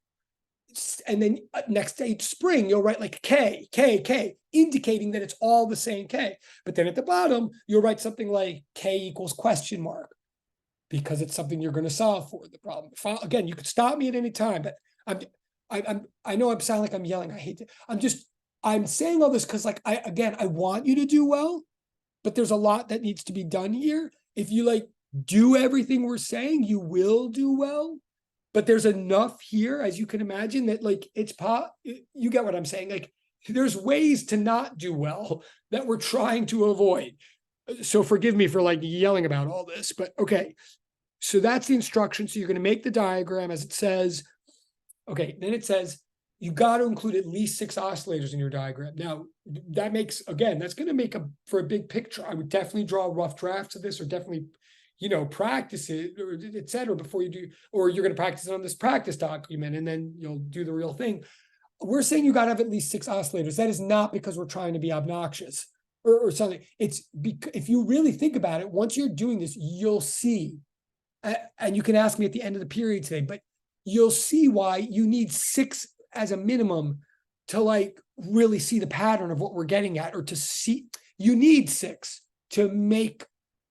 And then next to each spring, you'll write like K, K, K, indicating that it's all the same K. But then at the bottom, you'll write something like K equals question mark, because it's something you're going to solve for the problem. Again, you could stop me at any time, but I know I sound like I'm yelling. I hate it. I'm saying all this because like, I want you to do well, but there's a lot that needs to be done here. If you like do everything we're saying, you will do well. But there's enough here, as you can imagine, that like you get what I'm saying. Like there's ways to not do well that we're trying to avoid. So forgive me for like yelling about all this, but okay. So that's the instruction. So you're going to make the diagram as it says. Okay, then it says you got to include at least 6 oscillators in your diagram. Now, that makes, again, that's going to make for a big picture. I would definitely draw rough drafts of this, or definitely, practice it, or et cetera, before you do, or you're going to practice it on this practice document, and then you'll do the real thing. We're saying you got to have at least 6 oscillators. That is not because we're trying to be obnoxious or something. It's because if you really think about it, once you're doing this, you'll see, and you can ask me at the end of the period today, but you'll see why you need 6 as a minimum to like really see the pattern of what we're getting at, or to see, you need 6 to make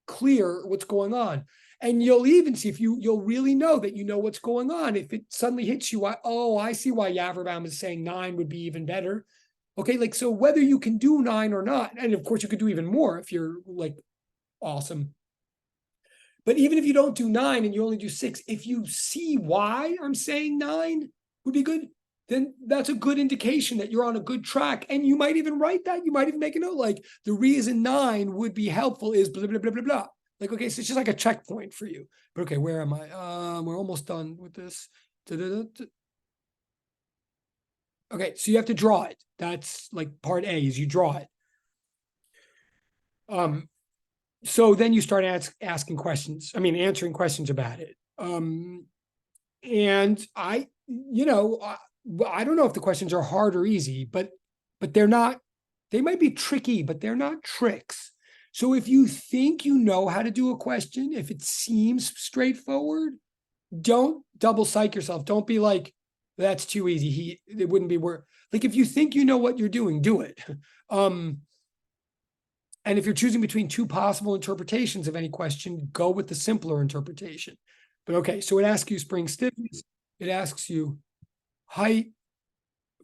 clear what's going on. And you'll even see, if you'll really know that you know what's going on. If it suddenly hits you, I see why Yaverbaum is saying 9 would be even better. Okay, like, so whether you can do 9 or not, and of course you could do even more if you're like awesome. But even if you don't do 9 and you only do 6, if you see why I'm saying 9 would be good, then that's a good indication that you're on a good track. And you might even write that. You might even make a note like, the reason 9 would be helpful is blah, blah, blah, blah, blah. Like, okay, so it's just like a checkpoint for you. But okay, where am I? We're almost done with this. Okay, so you have to draw it. That's like part A, is you draw it. So then you start asking questions. I mean, answering questions about it. And I don't know if the questions are hard or easy, but they're not. They might be tricky, but they're not tricks. So if you think you know how to do a question, if it seems straightforward, don't double psych yourself. Don't be like, that's too easy. It wouldn't be worth. Like, if you think you know what you're doing, do it. And if you're choosing between 2 possible interpretations of any question, go with the simpler interpretation. But okay, so it asks you spring stiffness. It asks you height.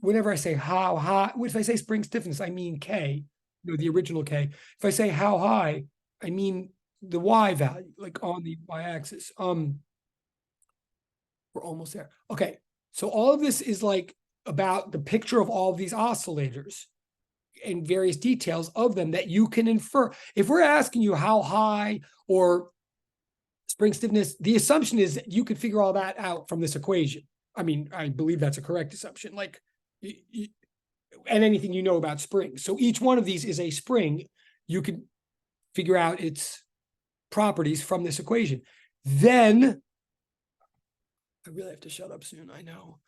Whenever I say how high, if I say spring stiffness, I mean K, the original K. If I say how high, I mean the Y value, like on the Y-axis. We're almost there. Okay, so all of this is like about the picture of all of these oscillators and various details of them that you can infer. If we're asking you how high or spring stiffness, the assumption is that you could figure all that out from this equation. I mean, I believe that's a correct assumption. Like, and anything you know about springs. So each one of these is a spring. You can figure out its properties from this equation. Then, I really have to shut up soon, I know.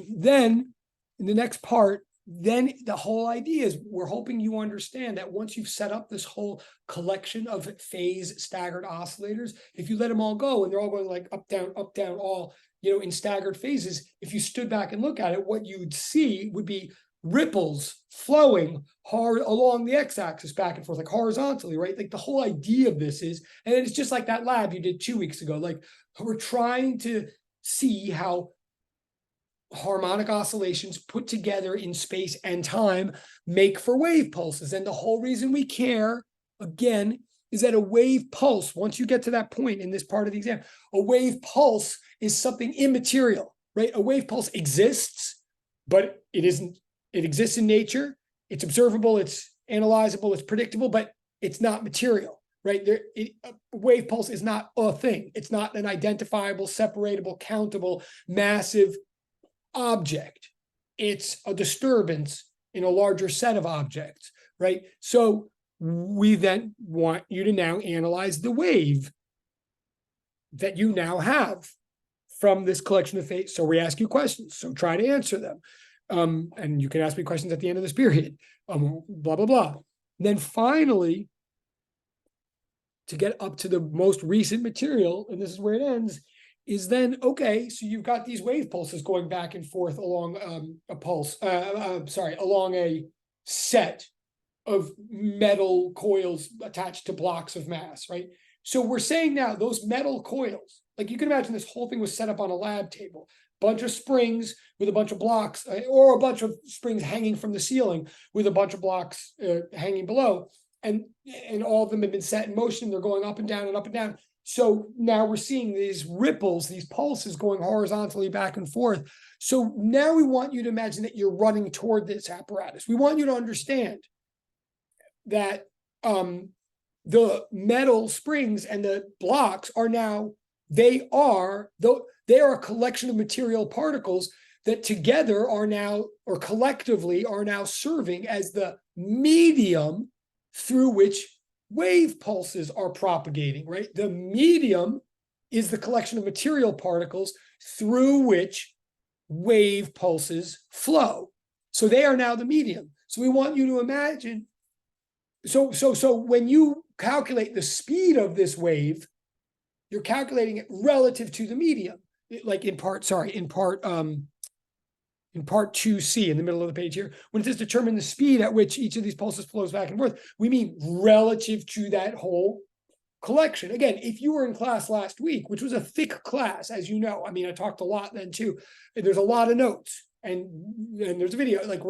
Then, in the next part, then the whole idea is we're hoping you understand that once you've set up this whole collection of phase staggered oscillators, if you let them all go and they're all going like up, down, all, in staggered phases, if you stood back and look at it, what you'd see would be ripples flowing hard along the x-axis back and forth, like horizontally, right? Like the whole idea of this is, and it's just like that lab you did 2 weeks ago, like we're trying to see how harmonic oscillations put together in space and time make for wave pulses. And the whole reason we care, again, is that a wave pulse, once you get to that point in this part of the exam, a wave pulse is something immaterial, right? A wave pulse exists, but it exists in nature. It's observable, it's analyzable, it's predictable, but it's not material, right? A wave pulse is not a thing. It's not an identifiable, separatable, countable, massive object. It's a disturbance in a larger set of objects, right? So we then want you to now analyze the wave that you now have from this collection of phase. So we ask you questions, so try to answer them. And you can ask me questions at the end of this period, blah, blah, blah. And then finally, to get up to the most recent material, and this is where it ends, is then, okay, so you've got these wave pulses going back and forth along along a set of metal coils attached to blocks of mass, right? So we're saying now those metal coils, like you can imagine this whole thing was set up on a lab table, bunch of springs with a bunch of blocks, or a bunch of springs hanging from the ceiling with a bunch of blocks hanging below, and all of them have been set in motion. They're going up and down and up and down. So now we're seeing these ripples, these pulses going horizontally back and forth. So now we want you to imagine that you're running toward this apparatus. We want you to understand that the metal springs and the blocks are now, they are a collection of material particles that together are now, or collectively are now serving as the medium through which wave pulses are propagating, right? The medium is the collection of material particles through which wave pulses flow. So they are now the medium. So we want you to imagine, so when you calculate the speed of this wave, you're calculating it relative to the medium, like in part 2C in the middle of the page here, when it says determine the speed at which each of these pulses flows back and forth, we mean relative to that whole collection. Again, if you were in class last week, which was a thick class, as you know, I mean, I talked a lot then too. There's a lot of notes and there's a video, like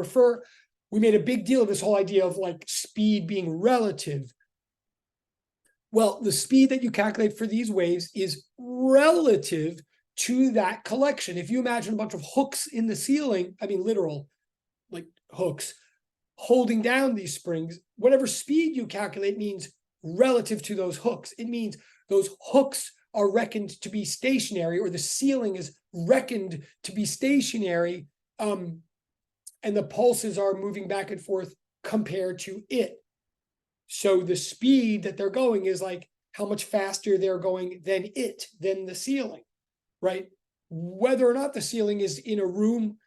we made a big deal of this whole idea of like speed being relative. Well, the speed that you calculate for these waves is relative to that collection. If you imagine a bunch of hooks in the ceiling, I mean, literal, like hooks, holding down these springs, whatever speed you calculate means relative to those hooks. It means those hooks are reckoned to be stationary, or the ceiling is reckoned to be stationary, and the pulses are moving back and forth compared to it. So the speed that they're going is like how much faster they're going than the ceiling, right? Whether or not the ceiling is in a room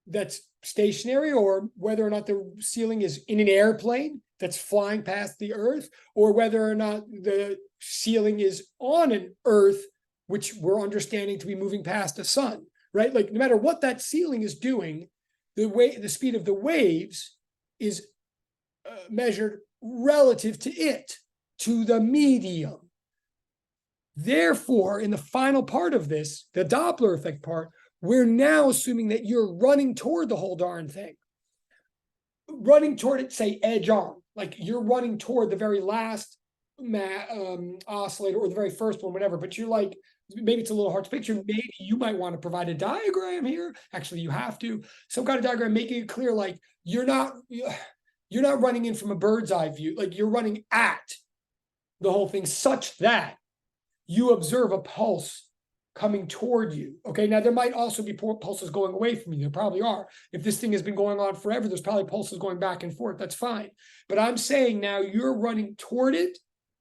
that's stationary, or whether or not the ceiling is in an airplane that's flying past the earth, or whether or not the ceiling is on an earth, which we're understanding to be moving past the sun, right? Like no matter what that ceiling is doing, the speed of the waves is measured relative to it, to the medium. Therefore, in the final part of this, the Doppler effect part, we're now assuming that you're running toward the whole darn thing. Running toward it, say, edge on. Like you're running toward the very last oscillator, or the very first one, whatever. But you're like, maybe it's a little hard to picture. Maybe you might want to provide a diagram here. Actually, you have to. Some kind of diagram making it clear, like you're not running in from a bird's eye view. Like you're running at the whole thing such that you observe a pulse coming toward you. Okay, now there might also be pulses going away from you. There probably are. If this thing has been going on forever, there's probably pulses going back and forth. That's fine. But I'm saying now you're running toward it,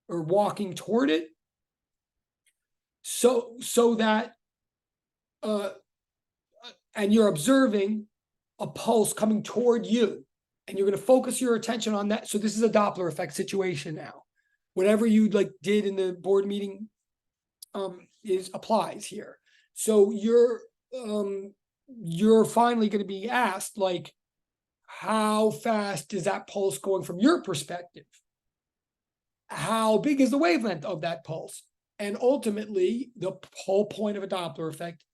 or walking toward it, so that and you're observing a pulse coming toward you, and you're going to focus your attention on that. So this is a Doppler effect situation now. Whatever you like did in the board meeting applies here. So you're finally going to be asked, like, how fast is that pulse going from your perspective? How big is the wavelength of that pulse? And ultimately, the whole point of a Doppler effect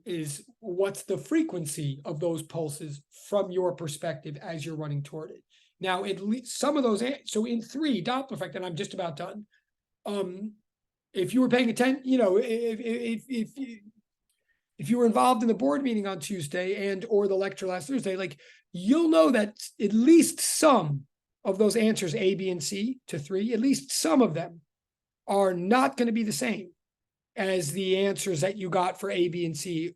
is what's the frequency of those pulses from your perspective as you're running toward it. Now, at least some of those, so in 3, Doppler effect, and I'm just about done. If you were paying attention, you know, if you were involved in the board meeting on Tuesday and or the lecture last Thursday, like you'll know that at least some of those answers, A, B, and C to 3, at least some of them are not going to be the same as the answers that you got for A, B, and C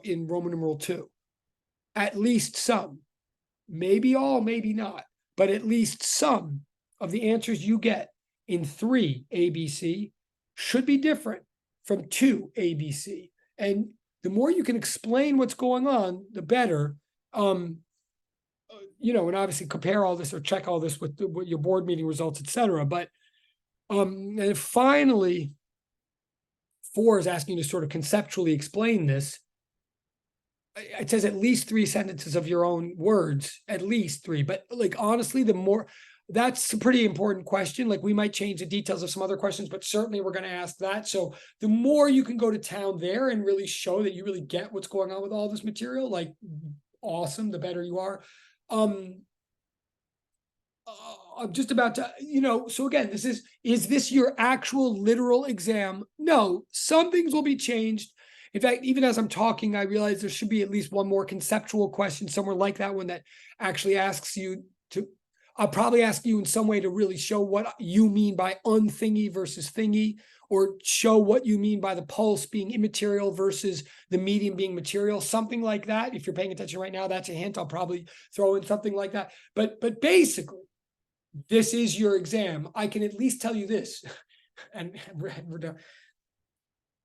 in Roman numeral 2. At least some. Maybe all, maybe not, but at least some of the answers you get in 3 ABC should be different from 2 ABC. And the more you can explain what's going on, the better. You know, and obviously compare all this or check all this with your board meeting results, etc. But and finally, 4 is asking you to sort of conceptually explain this. It says at least 3 sentences of your own words, at least 3. But like, honestly, the more, that's a pretty important question. Like we might change the details of some other questions, but certainly we're going to ask that. So the more you can go to town there and really show that you really get what's going on with all this material, like awesome, the better you are. I'm just about to, you know, so again, is this your actual literal exam? No, some things will be changed. In fact, even as I'm talking, I realize there should be at least one more conceptual question somewhere like that one that actually asks you to, I'll probably ask you in some way to really show what you mean by unthingy versus thingy, or show what you mean by the pulse being immaterial versus the medium being material, something like that. If you're paying attention right now, that's a hint. I'll probably throw in something like that. But basically, this is your exam. I can at least tell you this, and we're done.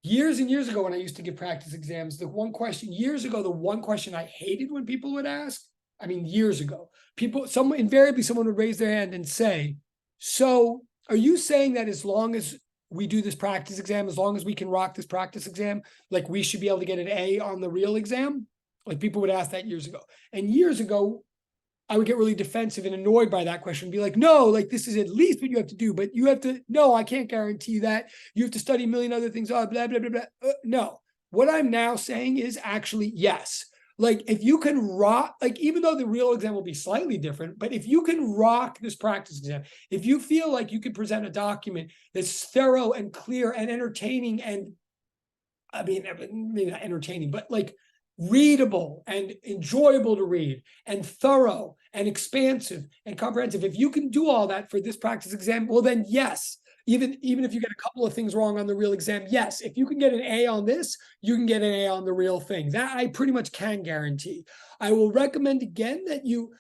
Years and years ago, when I used to give practice exams, the one question I hated when people would ask, I mean, years ago, invariably someone would raise their hand and say, so are you saying that as long as we do this practice exam, as long as we can rock this practice exam, like we should be able to get an A on the real exam? Like people would ask that years ago. And years ago, I would get really defensive and annoyed by that question and be like, no, like this is at least what you have to do, but you have to, no, I can't guarantee that. You have to study a million other things, blah, blah, blah, blah. No, what I'm now saying is actually yes. Like if you can rock, like even though the real exam will be slightly different, but if you can rock this practice exam, if you feel like you can present a document that's thorough and clear and entertaining and, I mean, maybe not entertaining, but like readable and enjoyable to read and thorough and expansive and comprehensive. If you can do all that for this practice exam, well then yes, even if you get a couple of things wrong on the real exam, yes, if you can get an A on this, you can get an A on the real thing. That I pretty much can guarantee. I will recommend again that you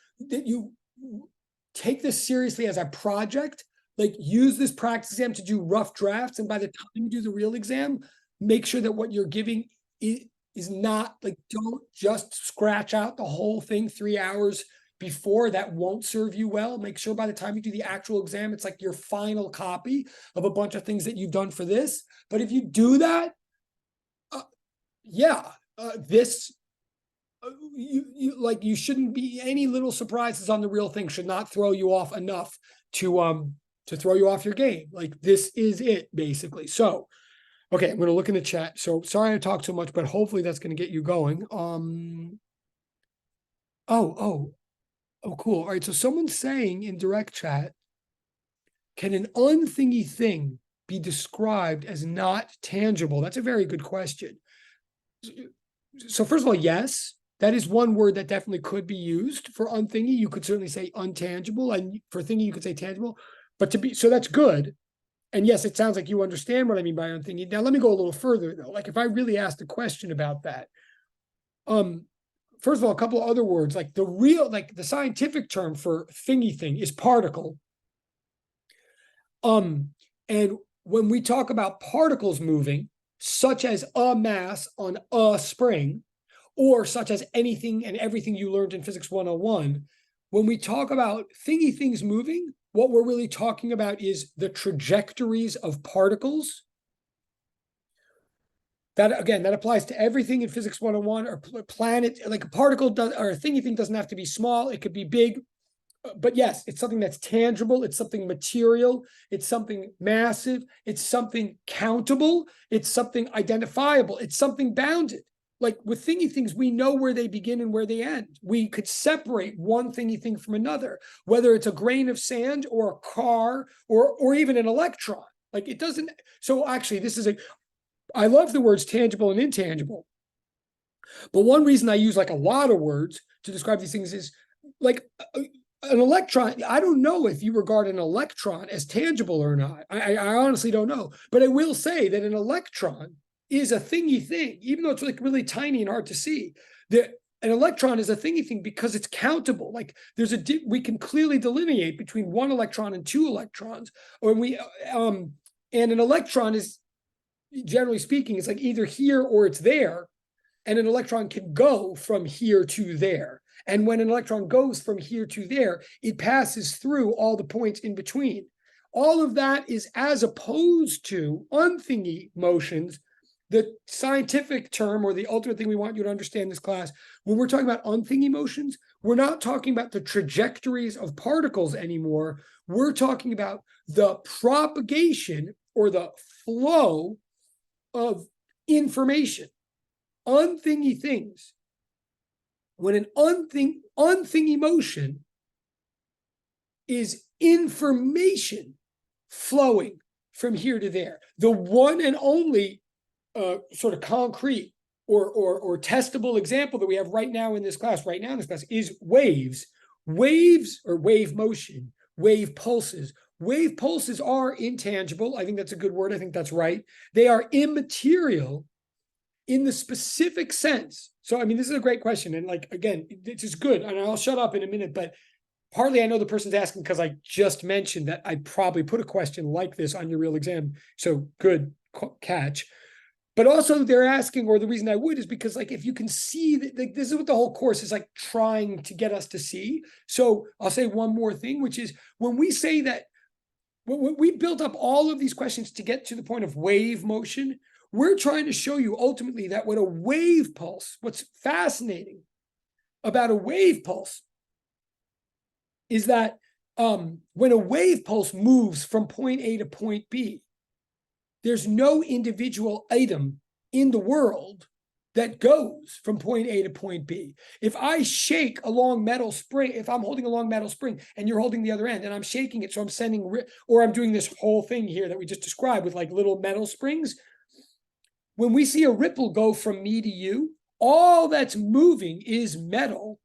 take this seriously as a project, like use this practice exam to do rough drafts, and by the time you do the real exam, make sure that what you're giving is not like, don't just scratch out the whole thing 3 hours before. That won't serve you well. Make sure by the time you do the actual exam, it's like your final copy of a bunch of things that you've done for this. But if you do that, you shouldn't be, any little surprises on the real thing should not throw you off enough to throw you off your game. Like this is it basically. So okay, I'm going to look in the chat. So sorry I talked so much, but hopefully that's going to get you going. Oh, cool. All right. So someone's saying in direct chat, can an unthingy thing be described as not tangible? That's a very good question. So first of all, yes, that is one word that definitely could be used for unthingy. You could certainly say untangible, and for thingy, you could say tangible. But so that's good. And yes, it sounds like you understand what I mean by unthingy. Now, let me go a little further, though. Like if I really asked a question about that, first of all, a couple of other words, like the scientific term for thingy thing is particle. And when we talk about particles moving, such as a mass on a spring, or such as anything and everything you learned in Physics 101, when we talk about thingy things moving, what we're really talking about is the trajectories of particles. That, again, that applies to everything in Physics 101 or planet. Like a particle or a thingy thing doesn't have to be small. It could be big. But yes, it's something that's tangible. It's something material. It's something massive. It's something countable. It's something identifiable. It's something bounded. Like with thingy things, we know where they begin and where they end. We could separate one thingy thing from another, whether it's a grain of sand or a car or even an electron. Like it doesn't. So actually, I love the words tangible and intangible. But one reason I use like a lot of words to describe these things is like an electron. I don't know if you regard an electron as tangible or not. I honestly don't know. But I will say that an electron is a thingy thing, even though it's like really tiny and hard to see. An electron is a thingy thing because it's countable. Like we can clearly delineate between one electron and two electrons. And an electron is, generally speaking, it's like either here or it's there. And an electron can go from here to there. And when an electron goes from here to there, it passes through all the points in between. All of that is as opposed to unthingy motions. The scientific term, or the ultimate thing we want you to understand in this class, when we're talking about unthingy motions, we're not talking about the trajectories of particles anymore. We're talking about the propagation or the flow of information. Unthingy things. When an unthingy motion is information flowing from here to there. The one and only sort of concrete or testable example that we have right now in this class, is waves. Waves or wave motion, wave pulses, wave pulses are intangible. I think that's a good word. I think that's right. They are immaterial in the specific sense. So, I mean, this is a great question. And like, again, this is good. And I'll shut up in a minute, but partly I know the person's asking because I just mentioned that I'd probably put a question like this on your real exam. So good catch. But also they're asking, or the reason I would is because like, if you can see that, like, this is what the whole course is like trying to get us to see. So I'll say one more thing, which is when we say that, when we built up all of these questions to get to the point of wave motion, we're trying to show you ultimately that what a wave pulse, what's fascinating about a wave pulse is that when a wave pulse moves from point A to point B, there's no individual item in the world that goes from point A to point B. If I shake a long metal spring, if I'm holding a long metal spring and you're holding the other end and I'm shaking it, so I'm sending, or I'm doing this whole thing here that we just described with like little metal springs, when we see a ripple go from me to you, all that's moving is metal.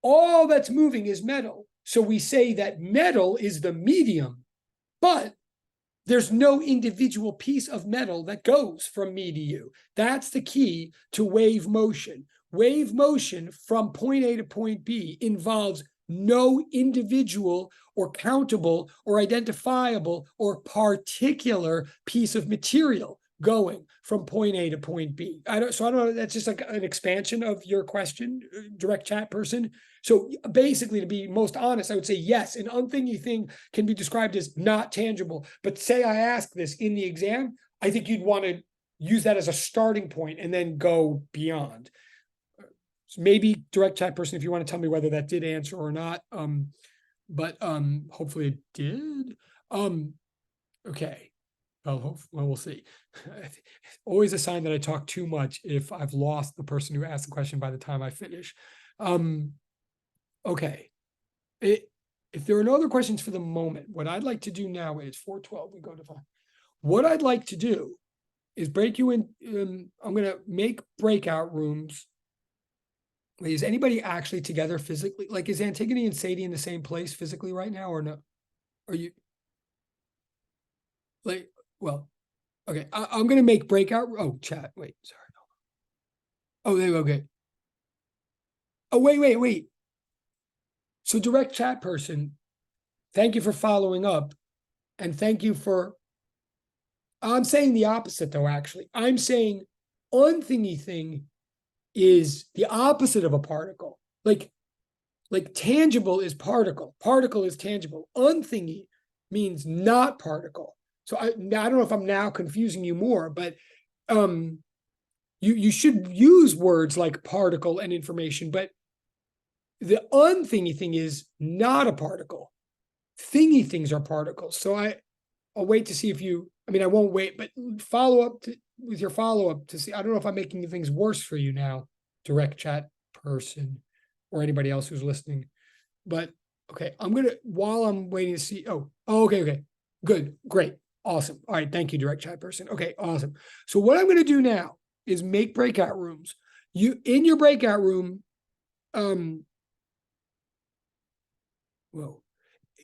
All that's moving is metal. So we say that metal is the medium, but there's no individual piece of metal that goes from me to you. That's the key to wave motion. Wave motion from point A to point B involves no individual or countable or identifiable or particular piece of material going from point A to point B. I don't know. That's just like an expansion of your question, direct chat person. So basically, to be most honest, I would say yes, an unthingy thing can be described as not tangible. But say I ask this in the exam, I think you'd want to use that as a starting point and then go beyond. So maybe direct chat person, if you want to tell me whether that did answer or not. But hopefully it did. Okay. Well, we'll see. Always a sign that I talk too much if I've lost the person who asked the question by the time I finish. Okay. If there are no other questions for the moment, what I'd like to do now is 4:12. We go to 5. What I'd like to do is break you in. I'm going to make breakout rooms. Is anybody actually together physically? Like, is Antigone and Sadie in the same place physically right now, or no? Are you like? Well, okay. I'm going to make breakout. Oh, chat. Wait, sorry. Oh, there. Okay. Oh, wait. So direct chat person, thank you for following up. And thank you for, I'm saying the opposite though, actually. I'm saying unthingy thing is the opposite of a particle. Like tangible is particle. Particle is tangible. Unthingy means not particle. So I don't know if I'm now confusing you more, but you should use words like particle and information, but the unthingy thing is not a particle. Thingy things are particles. So I'll wait to see if you, I mean, I won't wait, but follow up with your follow-up to see. I don't know if I'm making things worse for you now, direct chat person or anybody else who's listening. But okay, while I'm waiting to see, okay. Good, great, awesome. All right, thank you, direct chat person. Okay, awesome. So what I'm going to do now is make breakout rooms. You, in your breakout room,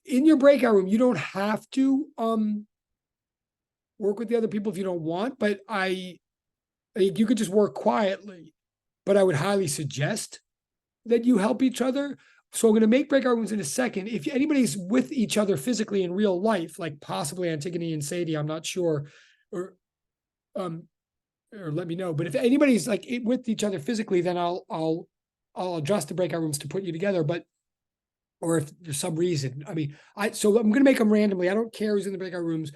in your breakout room, you don't have to work with the other people if you don't want, but I think you could just work quietly. But I would highly suggest that you help each other. So I'm going to make breakout rooms in a second. If anybody's with each other physically in real life, like possibly Antigone and Sadie, I'm not sure, or let me know. But if anybody's like with each other physically, then I'll adjust the breakout rooms to put you together. But or if there's some reason, I mean, so I'm going to make them randomly. I don't care who's in the breakout rooms.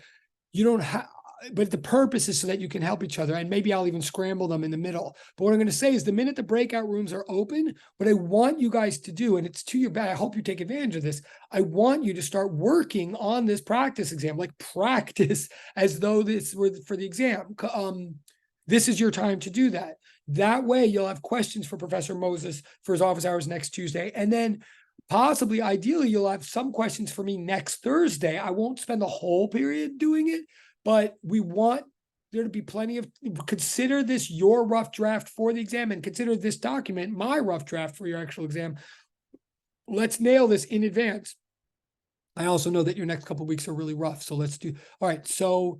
You don't have, but the purpose is so that you can help each other. And maybe I'll even scramble them in the middle. But what I'm going to say is the minute the breakout rooms are open, what I want you guys to do, and it's to your back, I hope you take advantage of this. I want you to start working on this practice exam, like practice as though this were for the exam. This is your time to do that. That way you'll have questions for Professor Moses for his office hours next Tuesday. And then possibly, ideally, you'll have some questions for me next Thursday. I won't spend the whole period doing it, but we want there to be plenty of, consider this your rough draft for the exam and consider this document my rough draft for your actual exam. Let's nail this in advance. I also know that your next couple of weeks are really rough. So let's do, all right. So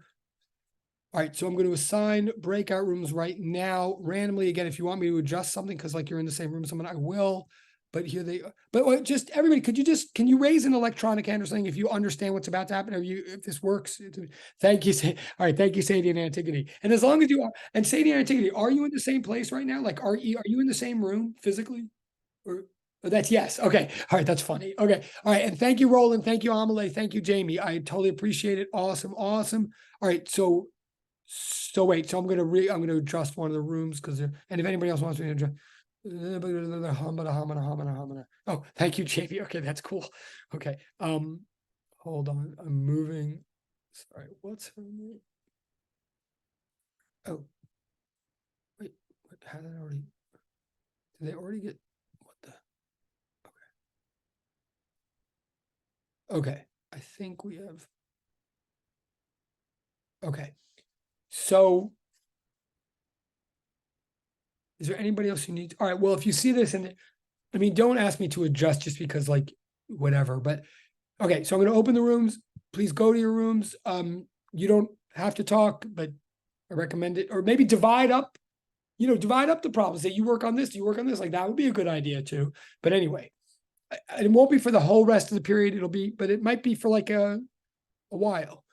I'm going to assign breakout rooms right now randomly. Again, if you want me to adjust something, because like you're in the same room with someone, I will. But here they are. But just everybody, can you raise an electronic hand or something if you understand what's about to happen? Or if this works? Thank you. All right. Thank you, Sadie and Antigone. And as long as you are, and Sadie and Antigone, are you in the same place right now? Like, are you in the same room physically? Or oh, that's yes. Okay. All right. That's funny. Okay. All right. And thank you, Roland. Thank you, Amelie. Thank you, Jamie. I totally appreciate it. Awesome. Awesome. All right. So wait, so I'm gonna adjust one of the rooms because and if anybody else wants me to adjust. Oh, thank you, JP. Okay, that's cool. Okay. Hold on. I'm moving. Sorry, what's her name? Oh, wait, what had it already? Did they already get what the okay. I think we have okay. So is there anybody else who needs all right? Well, if you see this and I mean, don't ask me to adjust just because like whatever, but okay, so I'm going to open the rooms. Please go to your rooms. You don't have to talk, but I recommend it. Or maybe divide up, divide up the problems that you work on this, you work on this. Like that would be a good idea too. But anyway, it won't be for the whole rest of the period. But it might be for like a while.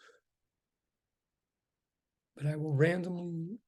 But I will randomly.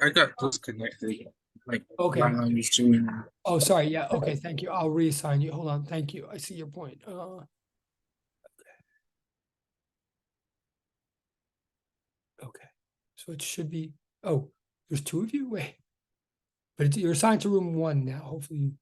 I got disconnected. Like Okay. while I was doing. Oh, sorry. Yeah. Okay. Thank you. I'll reassign you. Hold on. Thank you. I see your point. Okay. So it should be. Oh, there's two of you. Wait. But you're assigned to room 1 now. Hopefully.